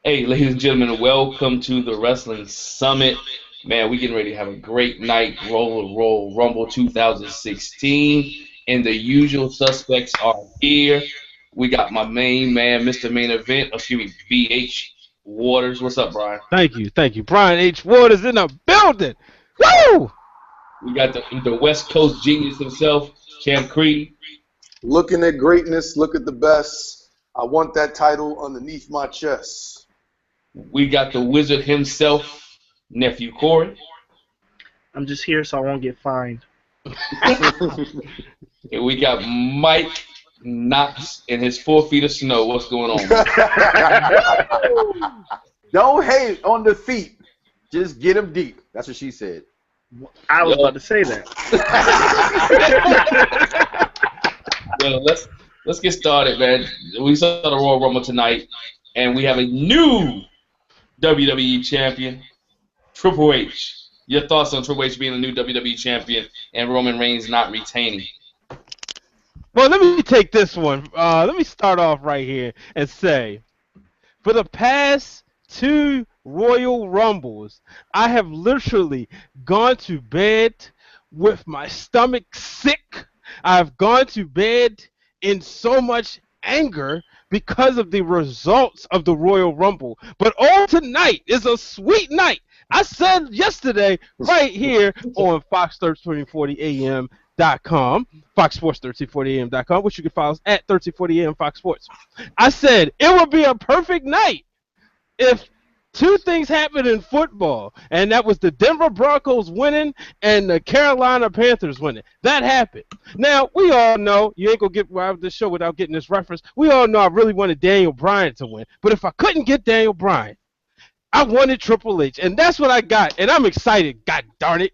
Hey, ladies and gentlemen, welcome to the Wrestling Summit. Man, we getting ready to have a great night. Roll Rumble 2016, and the usual suspects are here. We got my main man, Mr. Main Event, excuse me, BH Waters. What's up, Brian? Thank you. Brian H. Ward is in the building. Woo! We got the West Coast genius himself, Champ Creed. Looking at greatness, look at the best. I want that title underneath my chest. We got the wizard himself, Nephew Corey. I'm just here so I won't get fined. And we got Mike Knox and his 4 feet of snow. What's going on? Don't hate on the feet. Just get them deep. That's what she said. I was about to say that. Well, let's get started, man. We saw the Royal Rumble tonight, and we have a new WWE champion, Triple H. Your thoughts on Triple H being the new WWE champion and Roman Reigns not retaining? Well, let me take this one. Let me start off right here and say, for the past 2 Royal Rumbles, I have literally gone to bed with my stomach sick. I've gone to bed in so much anger because of the results of the Royal Rumble. But all tonight is a sweet night. I said yesterday right here on Fox 1340am.com, Fox Sports 1340am.com, which you can follow us at 1340am Fox Sports. I said it would be a perfect night if 2 things happened in football, and that was the Denver Broncos winning and the Carolina Panthers winning. That happened. Now, we all know, you ain't going to get out of this show without getting this reference, we all know I really wanted Daniel Bryan to win. But if I couldn't get Daniel Bryan, I wanted Triple H, and that's what I got, and I'm excited, god darn it.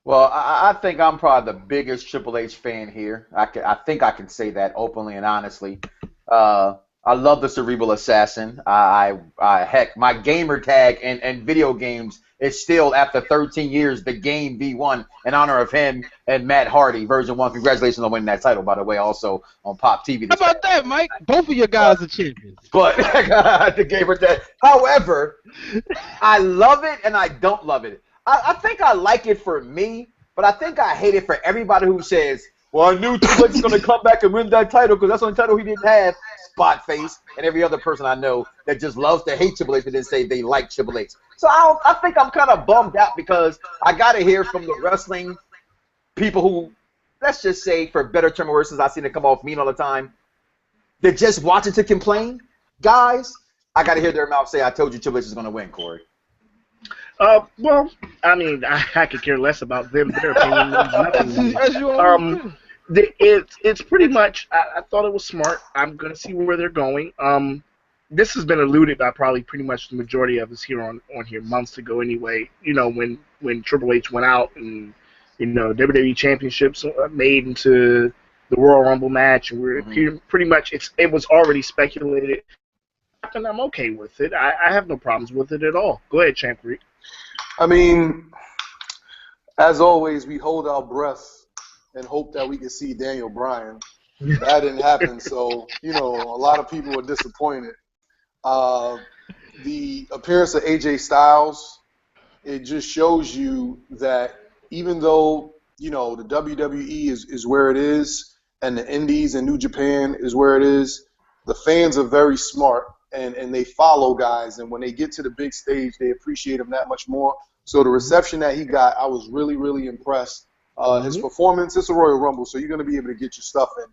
Well, I think I'm probably the biggest Triple H fan here. I think I can say that openly and honestly. I love the Cerebral Assassin. Heck, my gamer tag and video games is still, after 13 years, the Game V1 in honor of him and Matt Hardy, version 1. Congratulations on winning that title, by the way, also on Pop TV. How about that, Mike? Both of your guys are champions. But the gamer tag. However, I love it and I don't love it. I think I like it for me, but I think I hate it for everybody who says, well, I knew Triple H was going to come back and win that title because that's the only title he didn't have. Spot face, and every other person I know that just loves to hate Triple H but then say they like Triple H. So I think I'm kind of bummed out because I got to hear from the wrestling people who, let's just say, for better term or worse, since I see them come off mean all the time, they're just watching to complain. Guys, I got to hear their mouth say, I told you Triple H is going to win, Corey. Well, I mean, I could care less about them. Their opinion means nothing. It's pretty much, I thought it was smart. I'm going to see where they're going. This has been alluded by probably pretty much the majority of us here on here months ago anyway. You know, when Triple H went out and, you know, WWE Championships made into the Royal Rumble match, and we're pretty much, it was already speculated. And I'm okay with it. I have no problems with it at all. Go ahead, Champ Creek. I mean, as always, we hold our breath and hope that we can see Daniel Bryan. That didn't happen, so, you know, a lot of people were disappointed. The appearance of AJ Styles, it just shows you that even though, you know, the WWE is where it is and the Indies and New Japan is where it is, the fans are very smart and they follow guys, and when they get to the big stage, they appreciate them that much more. So the reception that he got, I was really, really impressed. His performance, it's a Royal Rumble, so you're going to be able to get your stuff in.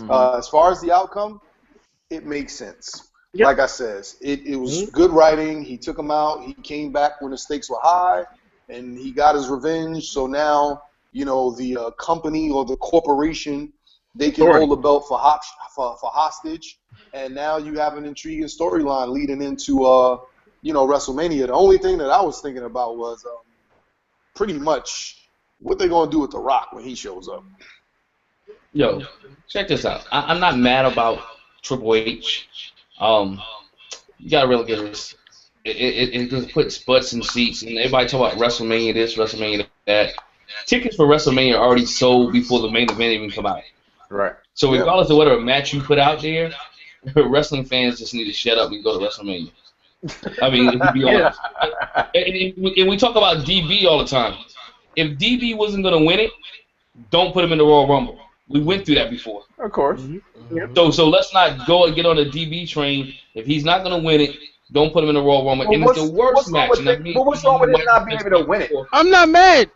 As far as the outcome, it makes sense. Yep. Like I said, it was good writing. He took him out. He came back when the stakes were high, and he got his revenge. So now, you know, the company or the corporation, they can hold the belt for hostage. And now you have an intriguing storyline leading into, you know, WrestleMania. The only thing that I was thinking about was pretty much what they gonna do with The Rock when he shows up. Yo, check this out. I'm not mad about Triple H. You gotta really get this. It just puts butts in seats, and everybody talk about WrestleMania this, WrestleMania that. Tickets for WrestleMania are already sold before the main event even come out. Right. So regardless of whatever match you put out there, wrestling fans just need to shut up and go to WrestleMania. I mean, to be honest. And we talk about DB all the time. If DB wasn't going to win it, don't put him in the Royal Rumble. We went through that before. Of course. So let's not go and get on the DB train. If he's not going to win it, don't put him in the Royal Rumble. And it's the worst match. But what's wrong with him not being able to win it? I'm not mad.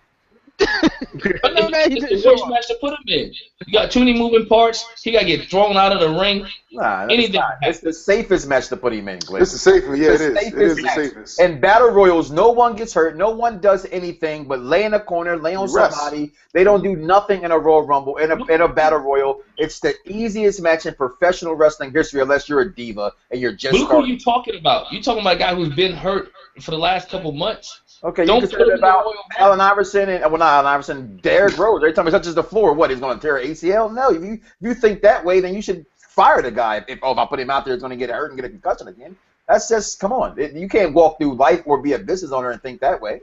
It's the worst match to put him in. You got too many moving parts. He got to get thrown out of the ring. Nah, it's the safest match to put him in, Glenn. It's the safest. Yeah, it is. It is the safest. In battle royals, no one gets hurt. No one does anything but lay in a corner, lay on somebody. They don't do nothing in a Royal Rumble. In a battle royal, it's the easiest match in professional wrestling history, unless you're a diva and you're just. Look who you talking about. You talking about a guy who's been hurt for the last couple months. Okay, you can say that about Allen Iverson and not Allen Iverson, Derrick Rose. Every time he touches the floor, what, he's going to tear an ACL? No, if you think that way, then you should fire the guy. If I put him out there, he's going to get hurt and get a concussion again. That's just, come on. You can't walk through life or be a business owner and think that way.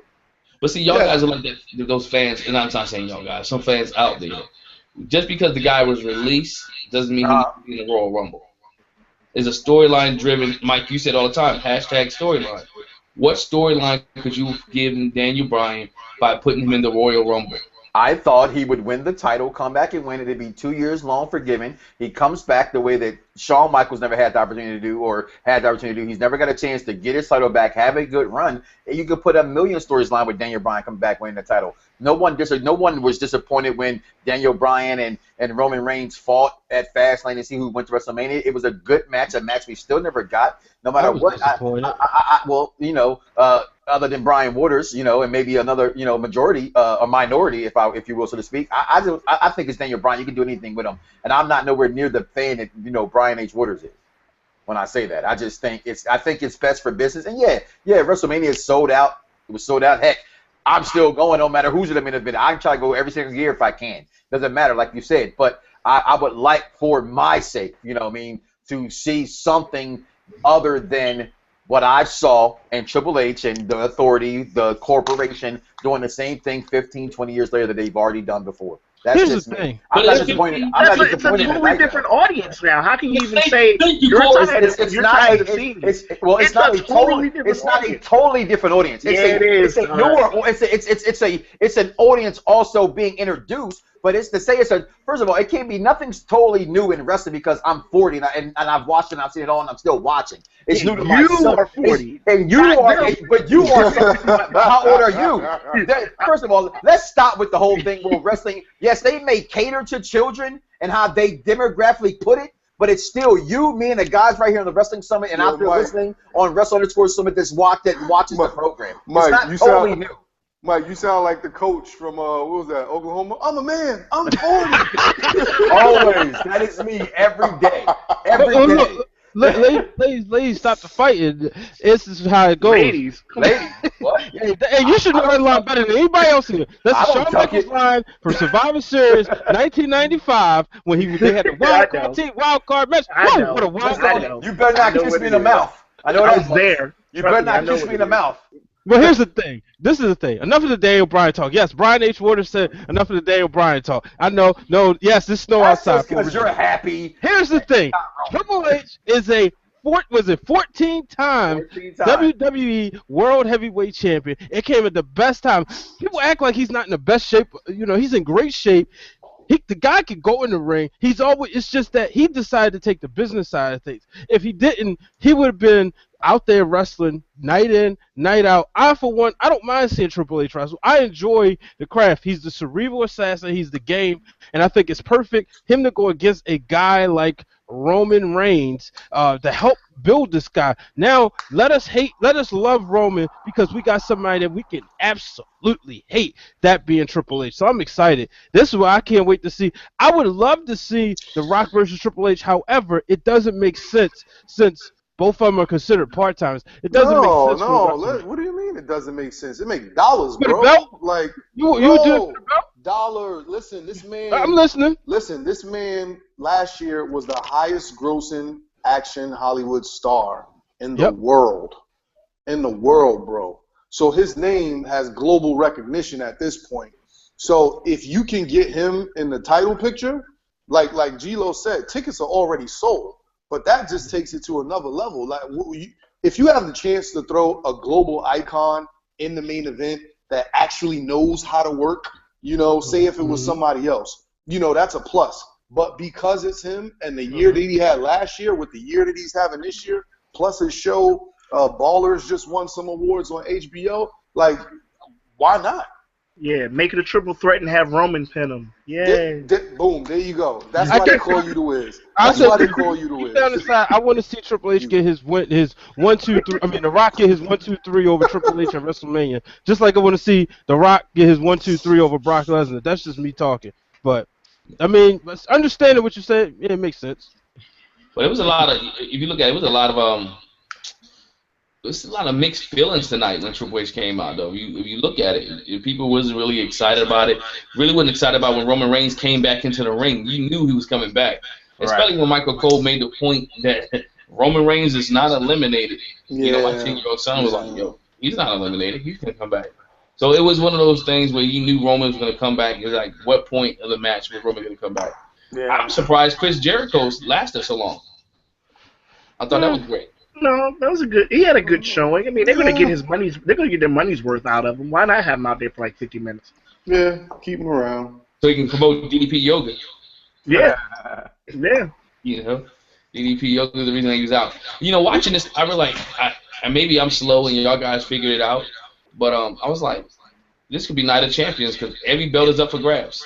But see, y'all guys are like that, those fans, and I'm not saying y'all guys, some fans out there. Just because the guy was released doesn't mean he's in the Royal Rumble. It's a storyline driven. Mike, you said all the time, hashtag storyline. What storyline could you give Daniel Bryan by putting him in the Royal Rumble? I thought he would win the title, come back and win it. It'd be 2 years long for giving. He comes back the way that Shawn Michaels never had the opportunity to do or had the opportunity to do. He's never got a chance to get his title back, have a good run. And you could put a million stories line with Daniel Bryan coming back winning the title. No one was disappointed when Daniel Bryan and Roman Reigns fought at Fastlane to see who went to WrestleMania. It was a good match, a match we still never got. No matter what. Other than Brian Waters, and maybe another, majority, a minority, if you will, so to speak. I think it's Daniel Bryan. You can do anything with him, and I'm not nowhere near the fan that Brian H. Waters is. When I say that, I just think it's best for business. And yeah, WrestleMania is sold out. It was sold out. Heck, I'm still going no matter who's in the main event. I try to go every single year if I can. Doesn't matter, like you said. But I would like, for my sake, to see something other than what I saw in Triple H and the Authority, the corporation, doing the same thing 15, 20 years later that they've already done before. That's Here's just the me. thing. I'm not disappointed. It's a totally different audience now. How can you even say you're tired of seeing it? It's not a totally different audience. It's an audience also being introduced. But it's to say first of all, it can't be nothing's totally new in wrestling because I'm 40 and I've watched it and I've seen it all and I'm still watching. It's new to myself. You are 40. And you are, but you are, how old are you? First of all, let's stop with the whole thing with wrestling. Yes, they may cater to children and how they demographically put it, but it's still you, me, and the guys right here on the Wrestling Summit and out there listening on Wrestle_Summit that watches the program. Mike, it's not totally new. Mike, you sound like the coach from, what was that, Oklahoma? I'm a man. I'm 40. Always. That is me every day. Every day. Ladies, stop the fighting. This is how it goes. Ladies, what? Hey, you should know that line better than anybody else here. That's Shawn Michaels line from Survivor Series 1995 when they had the wild card match. I What a wild card. You better not kiss me in the mouth. I know I was there. You better not kiss me in the mouth. Well, here's the thing. This is the thing. Enough of the Daniel Bryan talk. Yes, Brian H. Waters said enough of the Daniel Bryan talk. I know. No, yes, this is snow outside. Because you're happy. Here's the thing. Triple H is a 14-time WWE World Heavyweight Champion. It came at the best time. People act like he's not in the best shape. He's in great shape. The guy can go in the ring. It's just that he decided to take the business side of things. If he didn't, he would have been out there wrestling night in, night out. I, for one, I don't mind seeing Triple H wrestle. I enjoy the craft. He's the cerebral assassin. He's the game. And I think it's perfect him to go against a guy like Roman Reigns to help build this guy. Now, let us love Roman because we got somebody that we can absolutely hate, that being Triple H. So I'm excited. This is what I can't wait to see. I would love to see The Rock versus Triple H. However, it doesn't make sense since both of them are considered part-timers. It doesn't make sense. What do you mean it doesn't make sense? It makes dollars, bro. Like, you do dollars. Listen, this man. I'm listening. Listen, this man last year was the highest-grossing action Hollywood star in the world. In the world, bro. So his name has global recognition at this point. So if you can get him in the title picture, like G-Lo said, tickets are already sold. But that just takes it to another level. Like, if you have the chance to throw a global icon in the main event that actually knows how to work, say if it was somebody else, that's a plus. But because it's him and the year that he had last year with the year that he's having this year, plus his show, Ballers just won some awards on HBO, like, why not? Yeah, make it a triple threat and have Roman pin him. Yeah. Boom, there you go. That's why they call you the Wiz. That's why they call you the Wiz. Down the side, I want to see Triple H get his 1, 2, 3. I mean, The Rock get his 1, 2, 3 over Triple H at WrestleMania. Just like I want to see The Rock get his 1, 2, 3 over Brock Lesnar. That's just me talking. But I mean, understanding what you said, yeah, it makes sense. But it was a lot of. If you look at it, it was a lot of mixed feelings tonight when Triple H came out, though. If you look at it, people wasn't really excited about it. Really wasn't excited about when Roman Reigns came back into the ring. You knew he was coming back, especially when Michael Cole made the point that Roman Reigns is not eliminated. Yeah. My 10-year-old son was like, "Yo, he's not eliminated. He's gonna come back." So it was one of those things where you knew Roman was gonna come back. It was like, what point of the match was Roman gonna come back? Yeah. I'm surprised Chris Jericho lasted so long. I thought that was great. No, that was he had a good showing. I mean, they're gonna get their money's worth out of him. Why not have him out there for like 50 minutes? Yeah, keep him around. So he can promote DDP Yoga. Yeah. Yeah. DDP Yoga is the reason he was out. Watching this, I was like, and maybe I'm slow and y'all guys figured it out, but I was like, this could be Night of Champions because every belt is up for grabs.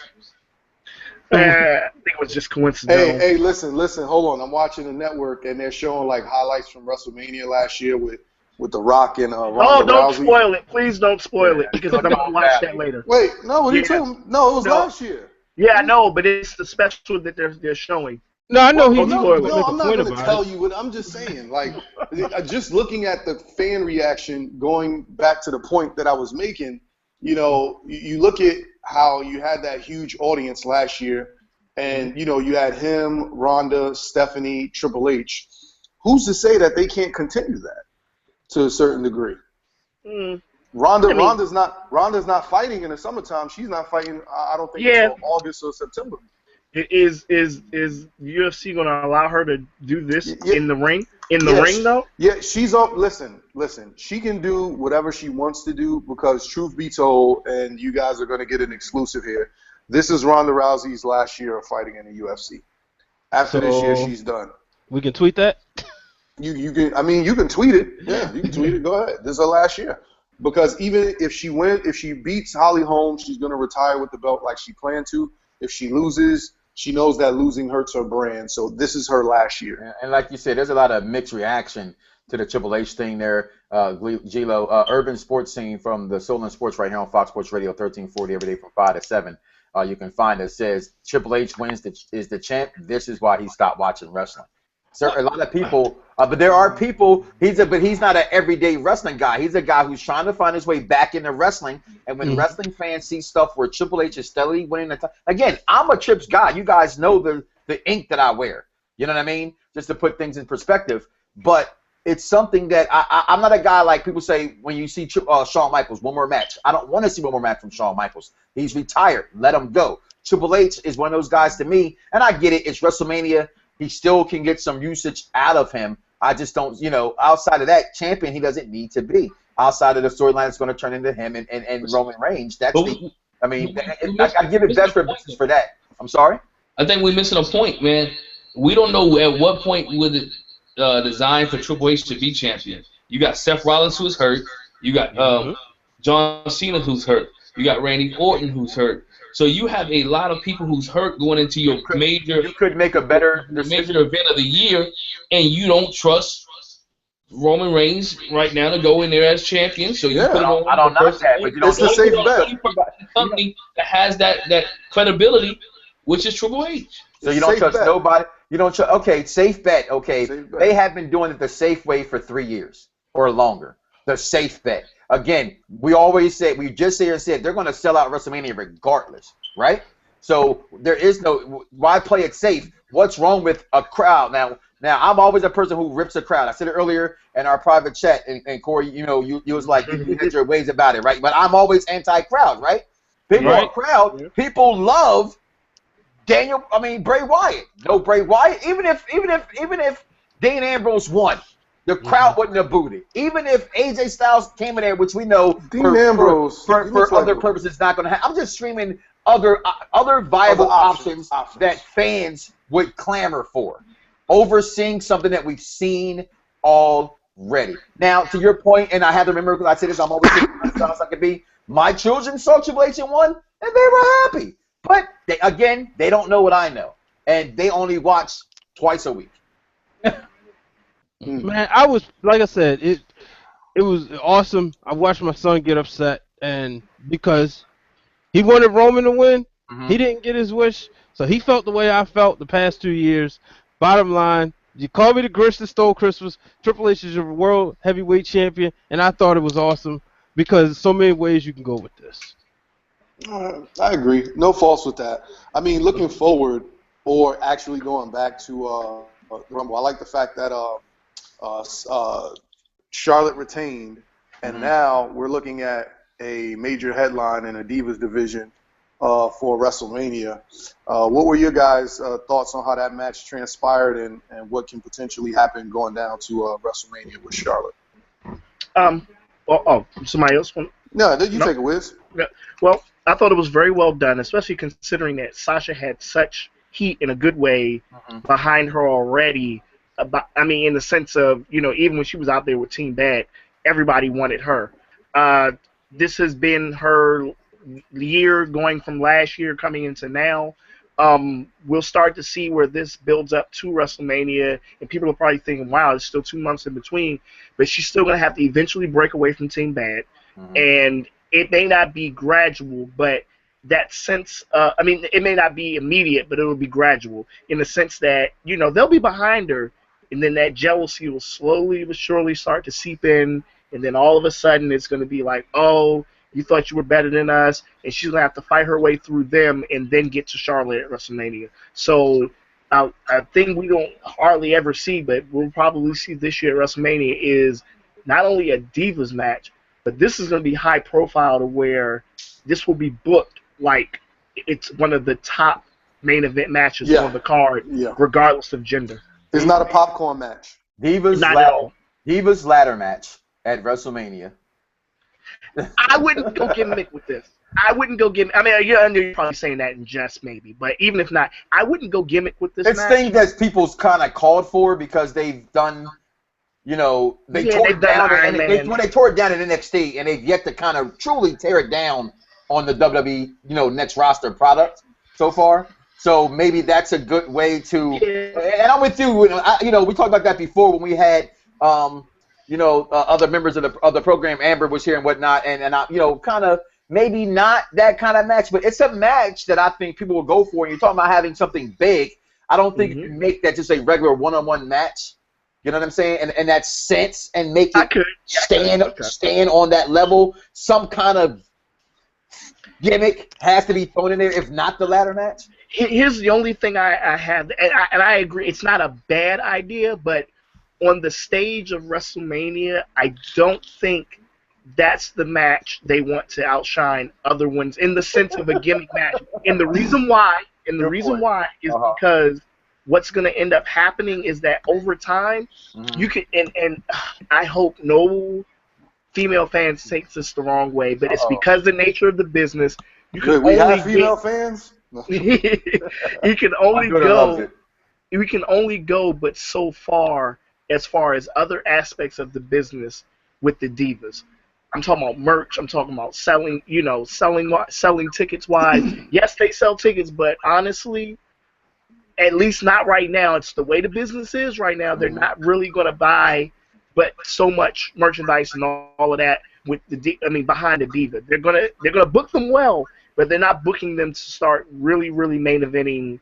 I think it was just coincidental. Hey, listen, hold on. I'm watching the network and they're showing like highlights from WrestleMania last year with The Rock and Ronda don't Rousey. spoil it. Please don't spoil it because I'm gonna watch that later. Wait, no, what are you talking? No, it was last year. Yeah, I know, but it's the special that they're showing. No, I know I'm not going to tell you what I'm just saying. Like, just looking at the fan reaction, going back to the point that I was making, you look at how you had that huge audience last year, and, you had him, Ronda, Stephanie, Triple H. Who's to say that they can't continue that to a certain degree? Ronda's not fighting in the summertime. She's not fighting, I don't think, until August or September. Is UFC going to allow her to do this in the ring? In the ring, though? Yeah, she's up. Listen. She can do whatever she wants to do because, truth be told, and you guys are going to get an exclusive here, this is Ronda Rousey's last year of fighting in the UFC. After this year, she's done. We can tweet that? You can tweet it. Yeah, you can tweet it. Go ahead. This is her last year. Because even if she beats Holly Holm, she's going to retire with the belt like she planned to. If she loses, she knows that losing hurts her brand, so this is her last year. And like you said, there's a lot of mixed reaction to the Triple H thing there. Gilo, Urban Sports Scene from the Solon Sports right here on Fox Sports Radio 1340 every day from 5 to 7. You can find it says Triple H is the champ. This is why he stopped watching wrestling. So a lot of people, but there are people. He's not an everyday wrestling guy. He's a guy who's trying to find his way back into wrestling. And when wrestling fans see stuff where Triple H is steadily winning the time, again, I'm a Trips guy. You guys know the ink that I wear. You know what I mean? Just to put things in perspective. But it's something that I'm not a guy like people say when you see Shawn Michaels, one more match. I don't want to see one more match from Shawn Michaels. He's retired. Let him go. Triple H is one of those guys to me, and I get it. It's WrestleMania. He still can get some usage out of him. I just don't, outside of that, champion he doesn't need to be. Outside of the storyline that's going to turn into him and Roman Reigns, I give it best for business for that. I'm sorry? I think we're missing a point, man. We don't know at what point was it designed for Triple H to be champion. You got Seth Rollins who's hurt. You got John Cena who's hurt. You got Randy Orton who's hurt. So you have a lot of people who's hurt going into your major. You could make a better major event of the year, and you don't trust Roman Reigns right now to go in there as champion. So you put him on. I don't know that, but you don't. It's the safe bet. Company that has that credibility, which is Triple H. So you don't trust nobody. You don't trust. Okay, safe bet. Okay, they have been doing it the safe way for 3 years or longer. The safe bet. Again, we just said they're going to sell out WrestleMania regardless, right? So there is why play it safe? What's wrong with a crowd? Now I'm always a person who rips a crowd. I said it earlier in our private chat, and Corey, you was like, you had your ways about it, right? But I'm always anti-crowd, right? People are crowd. People love Bray Wyatt. No Bray Wyatt. Even if Dean Ambrose won, the crowd wouldn't have booed it. Even if AJ Styles came in there, which we know Dean Ambrose, for other purposes not going to happen. I'm just streaming other viable options that fans would clamor for, overseeing something that we've seen already. Now, to your point, and I have to remember because I say this, I'm always as honest as I can be. My children saw Triple H in one, and they were happy. But they don't know what I know, and they only watch twice a week. Man, I was like I said, it was awesome. I watched my son get upset, and because he wanted Roman to win, he didn't get his wish, so he felt the way I felt the past 2 years. Bottom line, you call me the Grinch that stole Christmas. Triple H is your world heavyweight champion, and I thought it was awesome because there's so many ways you can go with this. I agree. No faults with that. I mean, looking forward or actually going back to Rumble, I like the fact that Charlotte retained, and now we're looking at a major headline in a Divas division for WrestleMania. What were your guys' thoughts on how that match transpired and what can potentially happen going down to WrestleMania with Charlotte? Somebody else want? No, you take it, Wiz. Yeah. Well, I thought it was very well done, especially considering that Sasha had such heat in a good way behind her already. I mean, in the sense of, even when she was out there with Team Bad, everybody wanted her. This has been her year going from last year coming into now. We'll start to see where this builds up to WrestleMania, and people are probably thinking, wow, there's still 2 months in between, but she's still going to have to eventually break away from Team Bad, and it may not be gradual, but that sense, it may not be immediate, but it will be gradual in the sense that, they'll be behind her, and then that jealousy will slowly but surely start to seep in, and then all of a sudden it's going to be like, oh, you thought you were better than us, and she's going to have to fight her way through them and then get to Charlotte at WrestleMania. So a thing we don't hardly ever see, but we'll probably see this year at WrestleMania is not only a Divas match, but this is going to be high profile to where this will be booked like it's one of the top main event matches on the card, regardless of gender. It's not a popcorn match. Divas ladder match at WrestleMania. I wouldn't go gimmick with this. I wouldn't go gimmick. I mean, you're probably saying that in jest maybe, but even if not, I wouldn't go gimmick with this match. It's thing that people's kind of called for because they've done, they tore it down. When they tore it down in NXT, and they've yet to kind of truly tear it down on the WWE, next roster product so far. So maybe that's a good way to. And I'm with you. We talked about that before when we had, other members of the program. Amber was here and whatnot, and I, kind of maybe not that kind of match, but it's a match that I think people will go for. And you're talking about having something big. I don't think you can make that just a regular one-on-one match. You know what I'm saying? And that sense and make it stand on that level. Some kind of gimmick has to be thrown in there, if not the ladder match. Here's the only thing I have, and I agree, it's not a bad idea, but on the stage of WrestleMania, I don't think that's the match they want to outshine other ones in the sense of a gimmick match. And the reason why is because what's going to end up happening is that over time, you can, and I hope no female fans takes this the wrong way, but it's because the nature of the business. You can we have female fans? You can only go. We can only go, but so far as other aspects of the business with the Divas. I'm talking about merch. I'm talking about selling. Selling tickets wise. Yes, they sell tickets, but honestly, at least not right now. It's the way the business is right now. They're not really going to buy, but so much merchandise and all of that with behind the Diva. They're gonna book them well, but they're not booking them to start really, really main eventing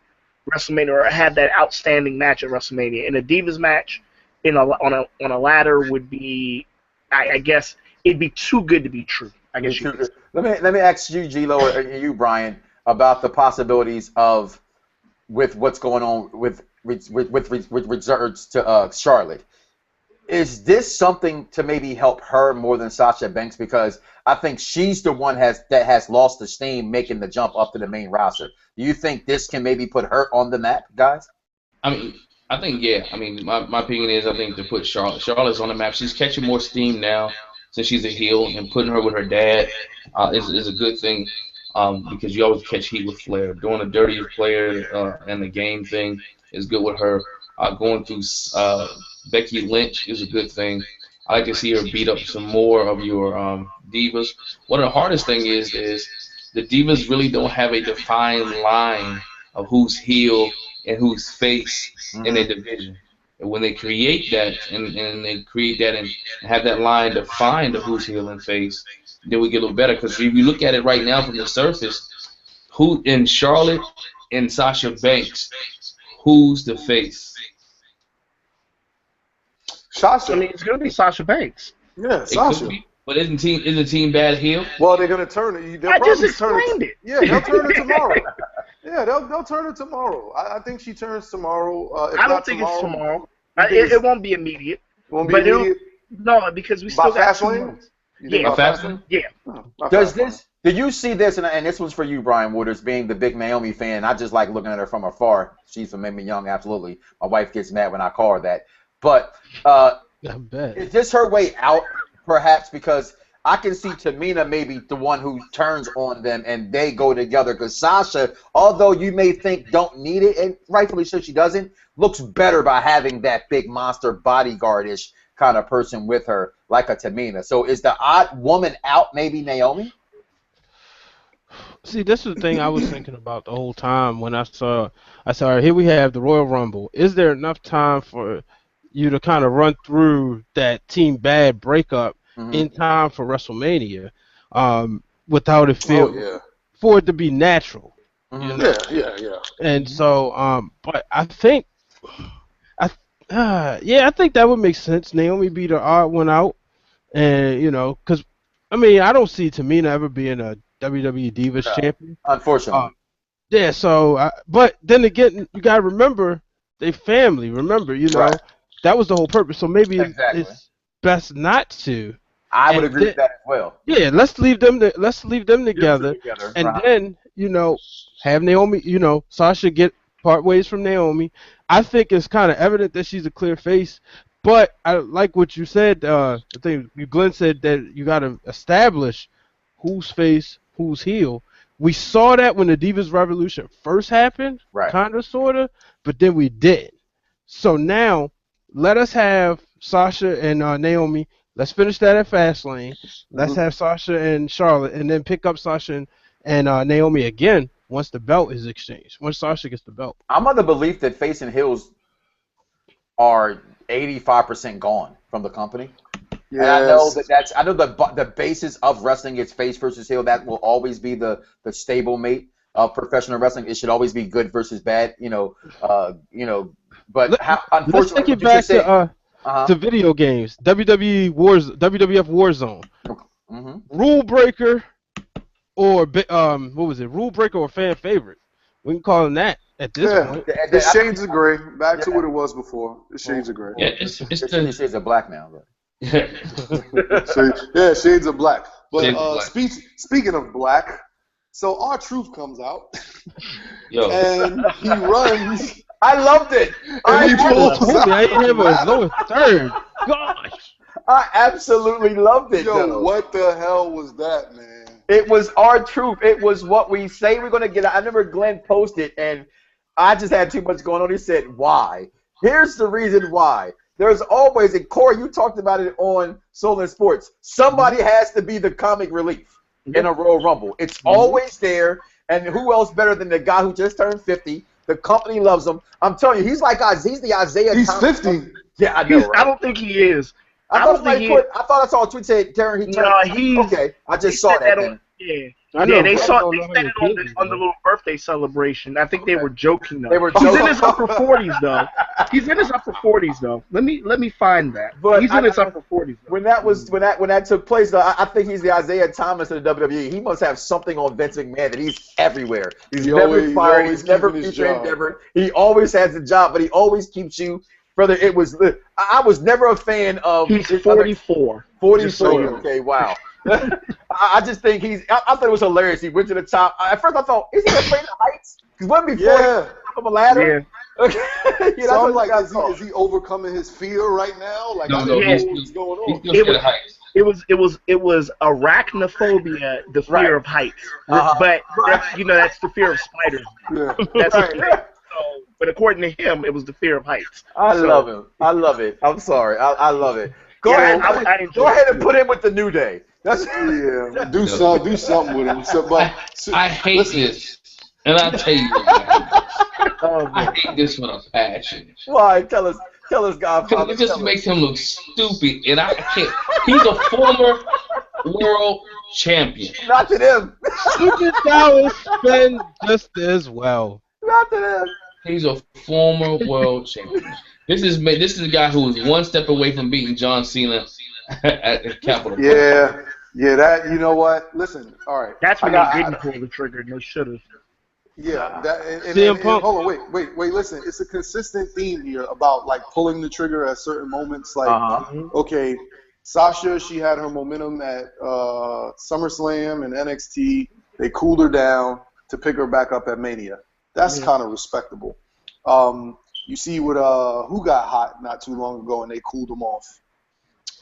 WrestleMania or have that outstanding match at WrestleMania. And a Divas match on a ladder would be, I guess, it'd be too good to be true. I guess you could. Let me ask you, G-Lo, or you, Brian, about the possibilities of with what's going on with regards to Charlotte. Is this something to maybe help her more than Sasha Banks? Because I think she's the one that has lost the steam making the jump up to the main roster. Do you think this can maybe put her on the map, guys? I mean, I think, yeah. I mean, my opinion is I think to put Charlotte's on the map. She's catching more steam now since she's a heel, and putting her with her dad is a good thing because you always catch heat with Flair. Doing the dirtiest player and the game thing is good with her. Going through Becky Lynch is a good thing. I like to see her beat up some more of your divas. One of the hardest thing is the divas really don't have a defined line of who's heel and who's face in their division. And when they create that and have that line defined of who's heel and face, then we get a little better. Because if you look at it right now from the surface, who in Charlotte and Sasha Banks, who's the face? Sasha. I mean, it's going to be Sasha Banks. Yeah, Sasha. But isn't team bad heel? Well, they're going to turn it. I just explained it. Yeah, they'll turn it tomorrow. Yeah, they'll turn it tomorrow. I think she turns tomorrow. I don't think it's tomorrow. It won't be immediate. Won't be immediate? No, because we still got 2 months. Yeah, Fastlane? Yeah. Did you see this? And this was for you, Brian Waters, being the big Naomi fan. I just like looking at her from afar. She's from Mamie Young, absolutely. My wife gets mad when I call her that. But is this her way out, perhaps? Because I can see Tamina maybe the one who turns on them and they go together. Because Sasha, although you may think don't need it, and rightfully so she doesn't, looks better by having that big monster bodyguard-ish kind of person with her, like a Tamina. So is the odd woman out maybe Naomi? See, this is the thing I was thinking about the whole time when I saw her. Here we have the Royal Rumble. Is there enough time for you to kind of run through that Team Bad breakup in time for WrestleMania without it for it to be natural? You know? Yeah. And so, but I think, I think that would make sense. Naomi be the odd one out, and because I mean, I don't see Tamina ever being a WWE Divas champion. Unfortunately. Yeah. So, but then again, you gotta remember they family. Remember, Right. that was the whole purpose. So maybe it's best not to. I would agree with that as well. Yeah, let's leave them together, and then have Naomi, Sasha get part ways from Naomi. I think it's kind of evident that she's a clear face, but I like what you said. I think Glenn said that you got to establish who's face, who's heel. We saw that when the Divas Revolution first happened, kind of, sort of, but then we didn't. So now, let us have Sasha and Naomi. Let's finish that at Fastlane. Let's have Sasha and Charlotte, and then pick up Sasha and Naomi again once the belt is exchanged. Once Sasha gets the belt. I'm of the belief that face and heels are 85% gone from the company. Yes. And I know the basis of wrestling is face versus heel. That will always be the stable mate of professional wrestling. It should always be good versus bad. But unfortunately, let's take it back to video games. WWF Warzone. Rule breaker or what was it? Rule breaker or fan favorite? We can call them that at this point. The shades of gray. Back to what it was before. The shades of gray. Yeah, it's the shades of black now. Right? Shades of black. But speaking of black, so R-Truth comes out, and he runs. I loved it. I didn't have a lower third. Gosh. I absolutely loved it. Yo, what the hell was that, man? It was R-Truth. It was what we say we're going to get. I remember Glenn posted, and I just had too much going on. He said, why? Here's the reason why. There's always, and Corey, you talked about it on Soul and Sports, somebody has to be the comic relief in a Royal Rumble. It's always there, and who else better than the guy who just turned 50? The company loves him. I'm telling you, he's the Isaiah He's Thomas. 50. Yeah, I know, right? I don't think he is. I thought I saw a tweet said Darren he turned. Okay, I just saw that. They said it on the little birthday celebration. I think they were joking though. He's in his upper 40s though. Let me find that. But he's in his upper 40s. When that took place though, I think he's the Isaiah Thomas of the WWE. He must have something on Vince McMahon that he's everywhere. He's never fired. He's never featured endeavor. He always has a job, but he always keeps you. Brother, I was never a fan of. He's 44. 44. Okay, wow. I just think I thought it was hilarious. He went to the top. At first I thought, is he afraid of heights? Because wasn't before he up a ladder? Okay. Yeah, So I'm what like, got is caught. he overcoming his fear right now? Like, I No, don't no, know he's what's going on. still scared of heights. It was arachnophobia, the fear Right. of heights. Uh-huh. But Right. that's the fear of spiders. Yeah. That's Right. what it is. So, but according to him, it was the fear of heights. I So, love him. I love it. I'm sorry. I love it. Go Yeah, ahead. I enjoy Go ahead and it. put him with the New Day. That's Yeah, do something with him. So, but I hate listen, this, and I'll tell you why. Oh, I man. hate this with a passion. why. Tell us, Because Godfather. it just Tell makes us. him look stupid, and I can't. He's a former world champion. Not to them. Stupid Dallas spin just as well. Not to them. He's a former world champion. This is a guy who is one step away from beating John Cena at the Capitol. yeah, that, you know what? Listen, all right. That's when they didn't pull the trigger, and they should have. Yeah, that, CM and Punk. hold on, wait, listen. It's a consistent theme here about like pulling the trigger at certain moments. Like, okay, Sasha, she had her momentum at SummerSlam and NXT. They cooled her down to pick her back up at Mania. That's kind of respectable. You see what who got hot not too long ago and they cooled them off.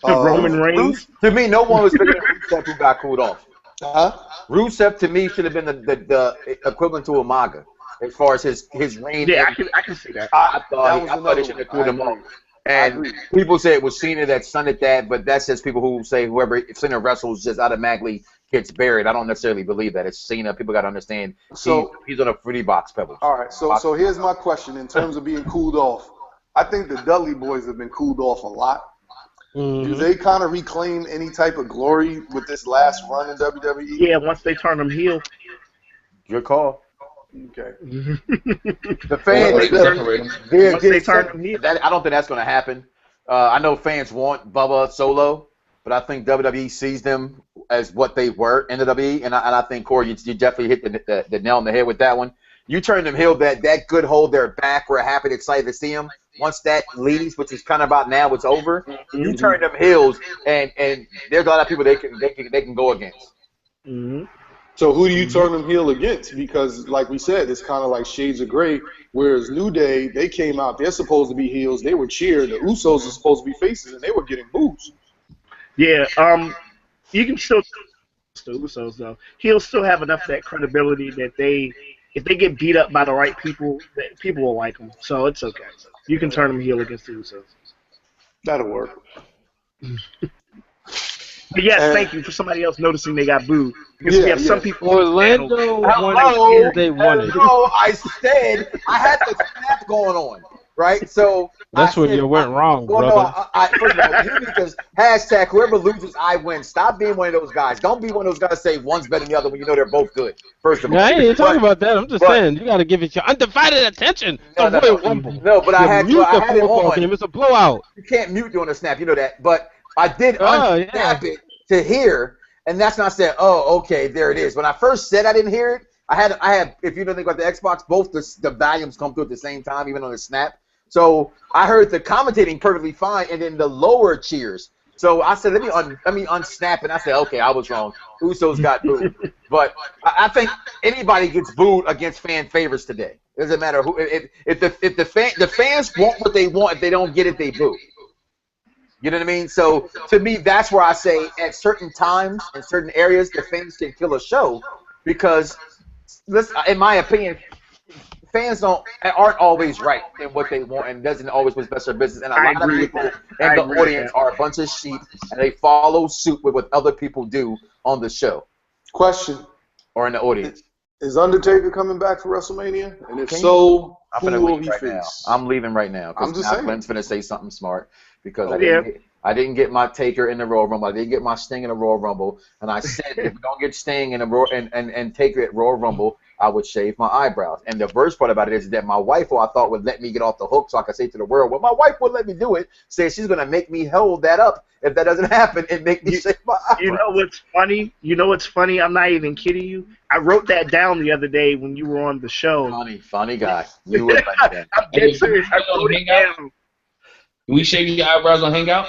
Roman Reigns. To me, no one was bigger than Rusev who got cooled off. Huh? Rusev to me should have been the equivalent to Umaga as far as his reign. Yeah, I can see that. I thought That was they another should have one. cooled him I off. agree. And people say it was Cena that stunted that, but that's just people who say whoever Cena wrestles just automatically gets buried. I don't necessarily believe that. It's Cena. People got to understand he's on a fruity box, Pebbles. All right, so here's my question in terms of being cooled off. I think the Dudley Boys have been cooled off a lot. Do they kind of reclaim any type of glory with this last run in WWE? Yeah, once they turn them heel. Good call. Okay. The fans, Once they turn them heel. I don't think that's going to happen. I know fans want Bubba Solo, but I think WWE sees them as what they were in the WWE, and I think, Corey, you definitely hit the nail on the head with that one. You turn them heel, that good hold their back. We're happy and excited to see them. Once that leaves, which is kind of about now, it's over. You turn them heels, and there's a lot of people they can go against. So who do you turn them heel against? Because, like we said, it's kind of like shades of gray. Whereas New Day, they came out, they're supposed to be heels. They were cheered. The Usos are supposed to be faces, and they were getting boos. Yeah, you can still the Usos though. He'll still have enough of that credibility that if they get beat up by the right people, that people will like them. So it's okay. You can turn them heel against the Usos. That'll work. But yes, thank you for somebody else noticing they got booed. Because we have some people. Orlando wanted they wanted. Hello, I said I had the snap going on, right? So that's where you went wrong, brother. No, first of all, because hashtag whoever loses, I win. Stop being one of those guys. Don't be one of those guys that say one's better than the other when you know they're both good. First of all, I ain't talking about that. I'm just saying you got to give it your undivided attention. No, but I had it on. Game. It's a blowout. You can't mute during a snap. You know that, but I did unsnap it to hear, and that's not saying, oh, okay, there it is. When I first said I didn't hear it, I had. If you don't think about the Xbox, both the volumes come through at the same time, even on the snap. So I heard the commentating perfectly fine, and then the lower cheers. So I said, let me unsnap, and I said, okay, I was wrong. Usos got booed, but I think anybody gets booed against fan favorites today. It doesn't matter who. If the fans want what they want, if they don't get it, they boo. You know what I mean? So to me, that's where I say at certain times in certain areas, the fans can kill a show because, in my opinion, fans aren't always right in what they want and doesn't always what's best for business. And a lot of people in the audience are a bunch of sheep and they follow suit with what other people do on the show. Question. Or in the audience. Is Undertaker coming back for WrestleMania? And if so, who will he face? I'm leaving right now. I'm just saying. Glenn's going to say something smart because I didn't get my Taker in the Royal Rumble. I didn't get my Sting in the Royal Rumble. And I said if we don't get Sting in and Taker at Royal Rumble, I would shave my eyebrows. And the worst part about it is that my wife, who I thought would let me get off the hook so I could say to the world, well, my wife would let me do it, says she's going to make me hold that up if that doesn't happen and make me shave my eyebrows. You know what's funny? I'm not even kidding you. I wrote that down the other day when you were on the show. Funny guy. You would like that. I'm dead serious. I wrote it down. Can we shave your eyebrows on Hangout?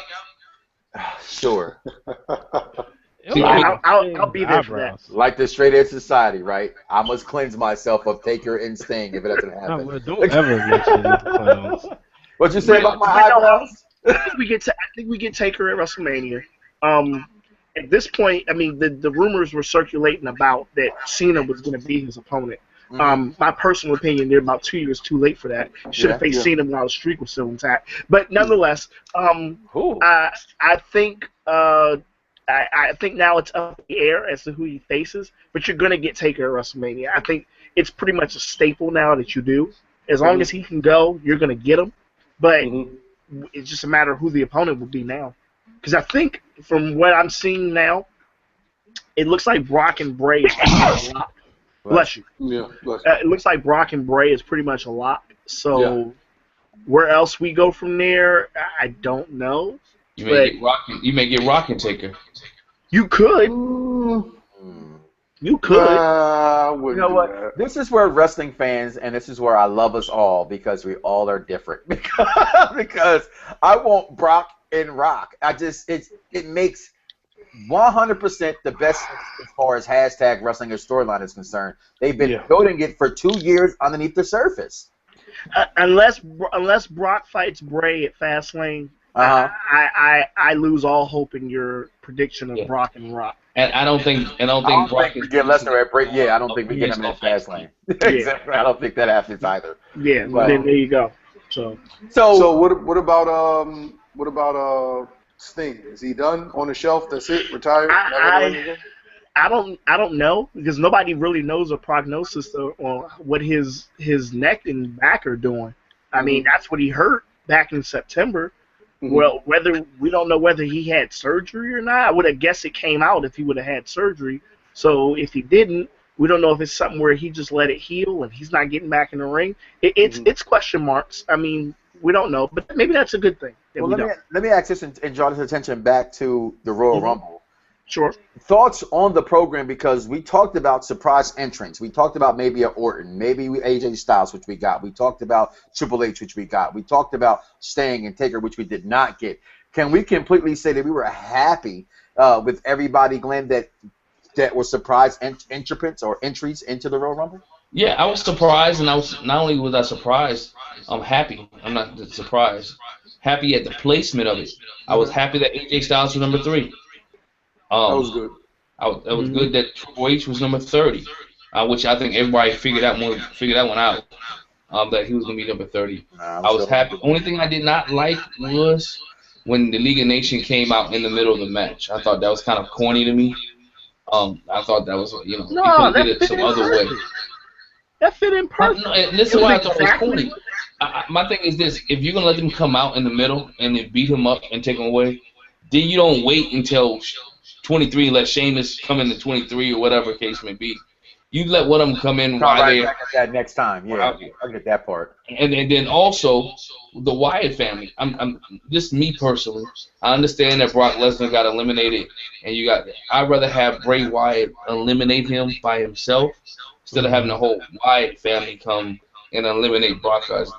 Sure. See, I mean, I'll be there for that. Like the straight edge society, right? I must cleanse myself of Taker and Sting if it doesn't happen. No, don't ever mention the clowns. What you say about my eyebrows? I think we get Taker at WrestleMania. At this point, I mean, the rumors were circulating about that Cena was going to be his opponent. My personal opinion, they're about 2 years too late for that. Should have faced Cena while the streak was still intact. But nonetheless, I think now it's up in the air as to who he faces. But you're going to get Taker at WrestleMania. I think it's pretty much a staple now that you do. As long as he can go, you're going to get him. But it's just a matter of who the opponent will be now. Because I think from what I'm seeing now, it looks like Brock and Bray is pretty much a lock. Bless you. Yeah, bless you. It looks like Brock and Bray is pretty much a lock. So where else we go from there, I don't know. You may get Rock and Taker. You could. You could. You know what? This is where wrestling fans, and this is where I love us all, because we all are different. Because I want Brock and Rock. It makes 100% the best as far as hashtag wrestling or storyline is concerned. They've been building it for 2 years underneath the surface. Unless Brock fights Bray at Fastlane, I lose all hope in your prediction of Brock and Rock. And I don't think Brock we get Lesnar at Bray. Yeah, I don't think we get him in Fastlane. Exactly. I don't think that happens either. Yeah, but then there you go. So what about Sting? Is he done on the shelf? That's it? Retired? I don't know, because nobody really knows a prognosis on what his neck and back are doing. I mean, that's what he hurt back in September. Well, we don't know whether he had surgery or not. I would have guessed it came out if he would have had surgery. So if he didn't, we don't know if it's something where he just let it heal and he's not getting back in the ring. It's question marks. I mean, we don't know, but maybe that's a good thing. Well, let me ask this and draw this attention back to the Royal Rumble. Sure. Thoughts on the program, because we talked about surprise entrants. We talked about maybe a Orton, maybe AJ Styles, which we got. We talked about Triple H, which we got. We talked about Sting and Taker, which we did not get. Can we completely say that we were happy with everybody, Glenn, that was surprise entrants or entries into the Royal Rumble? Yeah, I was surprised, and not only was I surprised, I'm happy. I'm not surprised. Happy at the placement of it. I was happy that AJ Styles was number 3. That was good. It was good that Triple H was number 30, which I think everybody figured that one out. That he was gonna be number 30. I was happy. Only thing I did not like was when the League of Nations came out in the middle of the match. I thought that was kind of corny to me. I thought that was he could have did it some other way. That fit in perfect. This is why I thought it was corny. My thing is this: if you're gonna let them come out in the middle and then beat him up and take him away, then you don't wait until 23 and let Sheamus come into 23 or whatever case may be. You let one of them come in while they're back at that next time. Yeah, I get that part. And then also the Wyatt family. I'm just me personally. I understand that Brock Lesnar got eliminated, and I'd rather have Bray Wyatt eliminate him by himself instead of having the whole Wyatt family come and eliminate Brock Lesnar.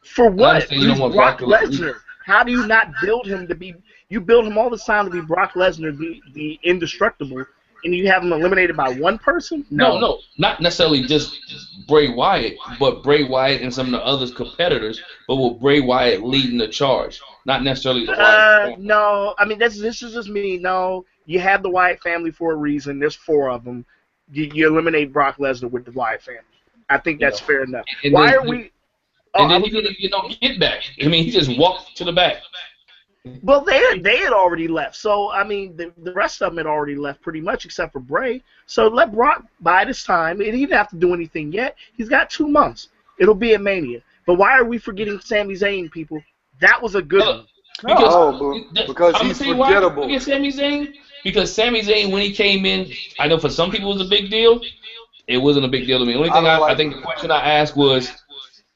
For what? He's Brock Lesnar. How do you not build him to be? You build him all the time to be Brock Lesnar, the indestructible, and you have him eliminated by one person? No, not necessarily just Bray Wyatt, but Bray Wyatt and some of the other competitors, but with Bray Wyatt leading the charge, not necessarily the Wyatt family. No, I mean, this is just me. No, you have the Wyatt family for a reason. There's 4 of them. You eliminate Brock Lesnar with the Wyatt family. I think that's fair enough. Why are we... And then he didn't get back. I mean, he just walked to the back. Well, they had already left. So, I mean, the rest of them had already left pretty much except for Bray. So let Brock bide his time. He didn't have to do anything yet. He's got 2 months. It'll be at Mania. But why are we forgetting Sami Zayn, people? That was a good one. Because he's forgettable. Look at Sami Zayn. Because Sami Zayn, when he came in, I know for some people it was a big deal. It wasn't a big deal to me. The only thing I think the question I asked was,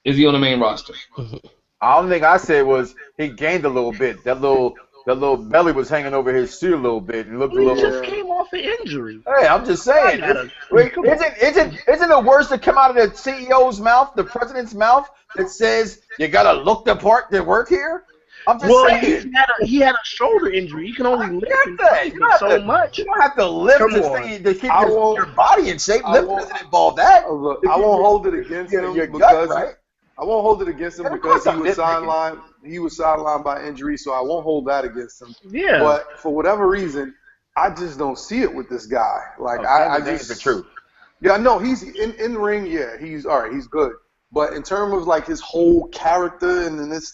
is he on the main roster? The only thing I said was he gained a little bit. That little belly was hanging over his suit a little bit. He looked a little. He just came off an injury. Hey, I'm just saying. Isn't it worse to come out of the CEO's mouth, the president's mouth, that says you gotta look the part to work here? I'm just Well, saying. he had a shoulder injury. He can only lift so much. You don't have to lift to keep your body in shape. Lifting doesn't involve that. Look, I won't hold it against him because I won't hold it against him because he was sidelined. He was sidelined by injury, so I won't hold that against him. Yeah. But for whatever reason, I just don't see it with this guy. Like I just the truth. Yeah, no, he's in the ring. Yeah, he's all right. He's good. But in terms of like his whole character and then he's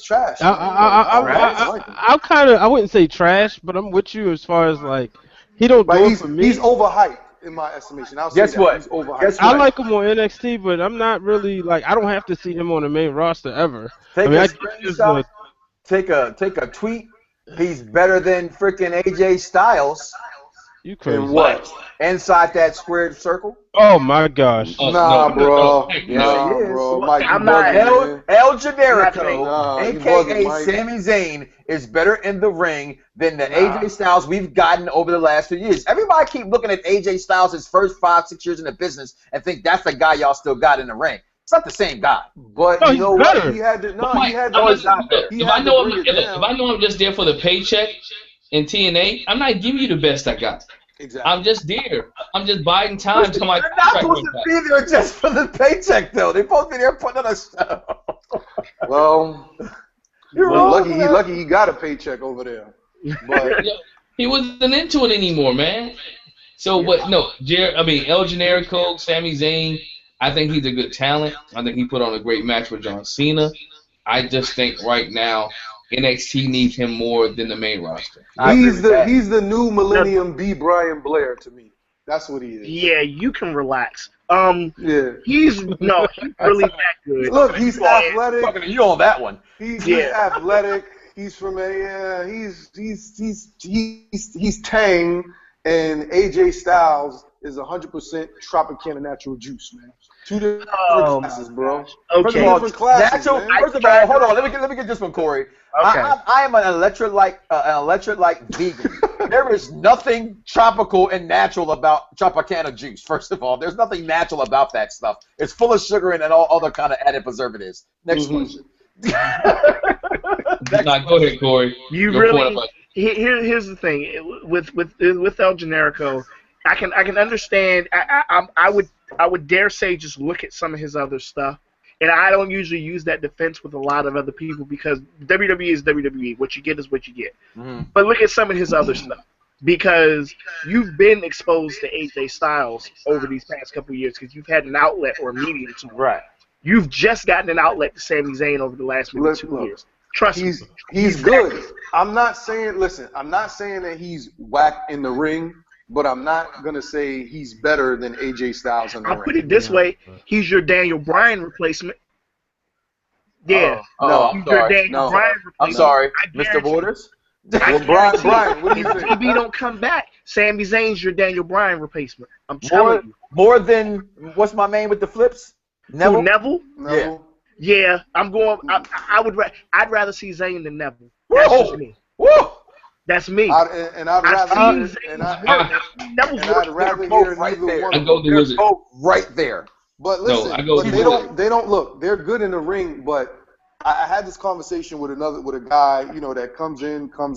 trash. I wouldn't say trash, but I'm with you as far as like he don't do it for me. He's overhyped in my estimation. Guess what? He's overhyped. I like him on NXT, but I'm not really like I don't have to see him on the main roster ever. Take a tweet. He's better than freaking AJ Styles. You crazy? And what? Inside that squared circle? Oh my gosh! Bro. Bro. Mike, I'm not El Generico, aka Mike. Sami Zayn, is better in the ring than the AJ Styles we've gotten over the last few years. Everybody keep looking at AJ Styles' first 5-6 years in the business and think that's the guy y'all still got in the ring. It's not the same guy. But you know what? He had to. If I know I'm just there for the paycheck in TNA, I'm not giving you the best I got. Exactly. I'm just there. I'm just biding time till my They're not supposed to be there just for the paycheck, though. They're supposed to be there putting on a show. Well, You're wrong, lucky he got a paycheck over there. But he wasn't into it anymore, man. So, but no, El Generico, Sami Zayn, I think he's a good talent. I think he put on a great match with John Cena. I just think right now NXT needs him more than the main roster. He's the new Millennium B. Brian Blair to me. That's what he is. Yeah, you can relax. Yeah. He's really that good. Look, he's athletic. Talking to you on that one. He's athletic. He's from he's Tang, and AJ Styles is 100% Tropicana natural juice, man. Two different classes, bro. Okay. Different classes, First of all, hold on. Let me get this one, Corey. Okay. I am an electrolyte vegan. There is nothing tropical and natural about Tropicana juice. First of all, there's nothing natural about that stuff. It's full of sugar and all other kind of added preservatives. Next question. Go ahead, Corey. Here's the thing with El Generico. I can understand. I would dare say just look at some of his other stuff, and I don't usually use that defense with a lot of other people because WWE is WWE. What you get is what you get. Mm-hmm. But look at some of his other stuff because you've been exposed to AJ Styles over these past couple of years because you've had an outlet or a medium to right. You've just gotten an outlet to Sami Zayn over the last maybe 2 years. Trust me. He's good. I'm not saying that he's whack in the ring. But I'm not going to say he's better than AJ Styles in the ring. I'll put it this way. He's your Daniel Bryan replacement. Yeah. I'm sorry. Mr. Borders? Well, Brian, what do you think? If DB don't come back, Sami Zayn's your Daniel Bryan replacement. I'm telling you. More than, what's my man with the flips? Neville? Neville? Yeah. I'm going, I'd rather see Zayn than Neville. That's just me. Whoa! That's me. I'd rather hear neither one. I go the Wizard. Right there. But listen, they don't look. They're good in the ring, but I had this conversation with a guy, that comes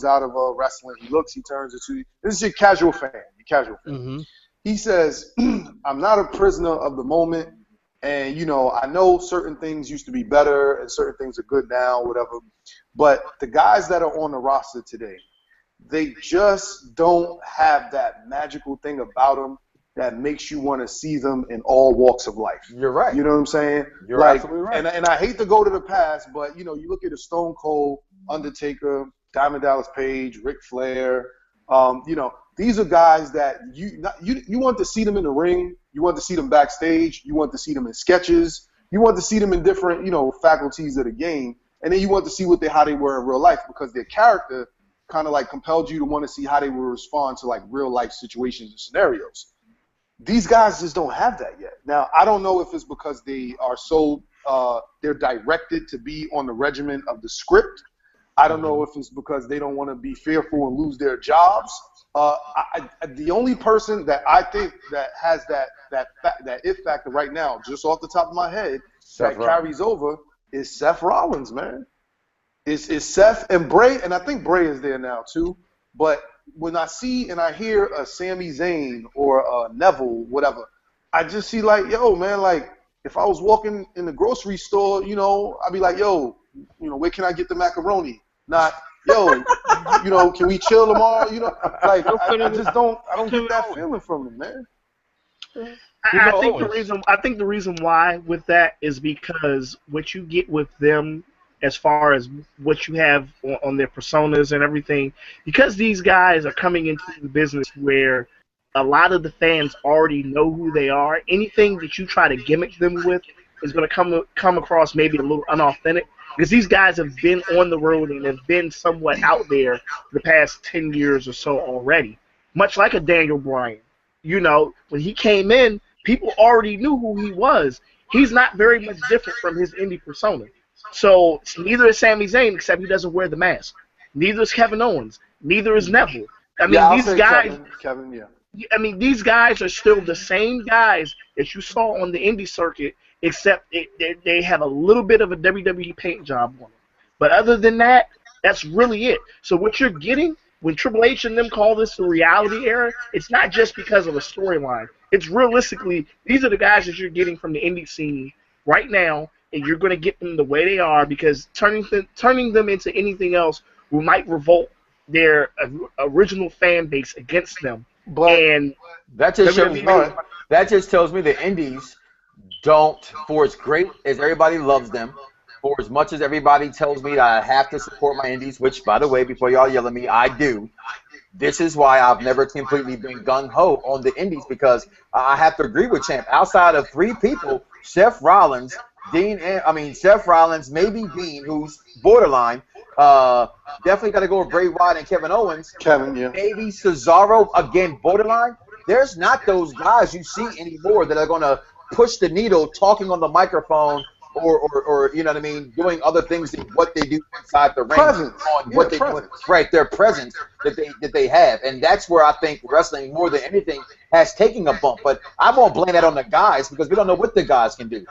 out of wrestling. He looks, he turns into. This is your casual fan. Mm-hmm. He says, "I'm not a prisoner of the moment, and I know certain things used to be better and certain things are good now, whatever. But the guys that are on the roster today." They just don't have that magical thing about them that makes you want to see them in all walks of life. You're right. You know what I'm saying? You're absolutely right. And I hate to go to the past, but, you look at a Stone Cold, Undertaker, Diamond Dallas Page, Ric Flair. These are guys that you want to see them in the ring. You want to see them backstage. You want to see them in sketches. You want to see them in different, faculties of the game. And then you want to see how they were in real life because their character kind of like compelled you to want to see how they would respond to like real life situations and scenarios. These guys just don't have that yet. Now, I don't know if it's because they are they're directed to be on the regimen of the script. I don't know if it's because they don't want to be fearful and lose their jobs. The only person that I think that has that if factor right now, just off the top of my head, that carries over is Seth Rollins, man. It's Seth and Bray, and I think Bray is there now too. But when I see and I hear a Sami Zayn or a Neville, whatever, I just see like, yo, man, like if I was walking in the grocery store, you know, I'd be like, yo, you know, where can I get the macaroni? Not, yo, you know, can we chill tomorrow? You know, like I don't get that feeling from him, man. I think the reason why with that is because what you get with them as far as what you have on their personas and everything, because these guys are coming into the business where a lot of the fans already know who they are. Anything that you try to gimmick them with is going to come across maybe a little unauthentic, because these guys have been on the road and have been somewhat out there the past 10 years or so already, much like a Daniel Bryan. You know, when he came in, people already knew who he was. He's not very much different from his indie persona. So neither is Sami Zayn, except he doesn't wear the mask. Neither is Kevin Owens. Neither is Neville. I mean, these guys. Kevin, yeah. I mean, these guys are still the same guys that you saw on the indie circuit, except they have a little bit of a WWE paint job on them. But other than that, that's really it. So what you're getting when Triple H and them call this the reality era, it's not just because of a storyline. It's realistically, these are the guys that you're getting from the indie scene right now, and you're going to get them the way they are, because turning them into anything else might revolt their original fan base against them. And that just tells me the indies don't, for as great as everybody loves them, for as much as everybody tells me that I have to support my indies, which, by the way, before y'all yell at me, I do. This is why I've never completely been gung-ho on the indies, because I have to agree with Champ. Outside of three people, Seth Rollins, maybe Dean, who's borderline. Definitely got to go with Bray Wyatt and Kevin Owens. Yeah. Maybe Cesaro, again, borderline. There's not those guys you see anymore that are going to push the needle talking on the microphone or you know what I mean, doing other things than what they do inside the ring. Their presence that they have. And that's where I think wrestling, more than anything, has taken a bump. But I won't blame that on the guys, because we don't know what the guys can do.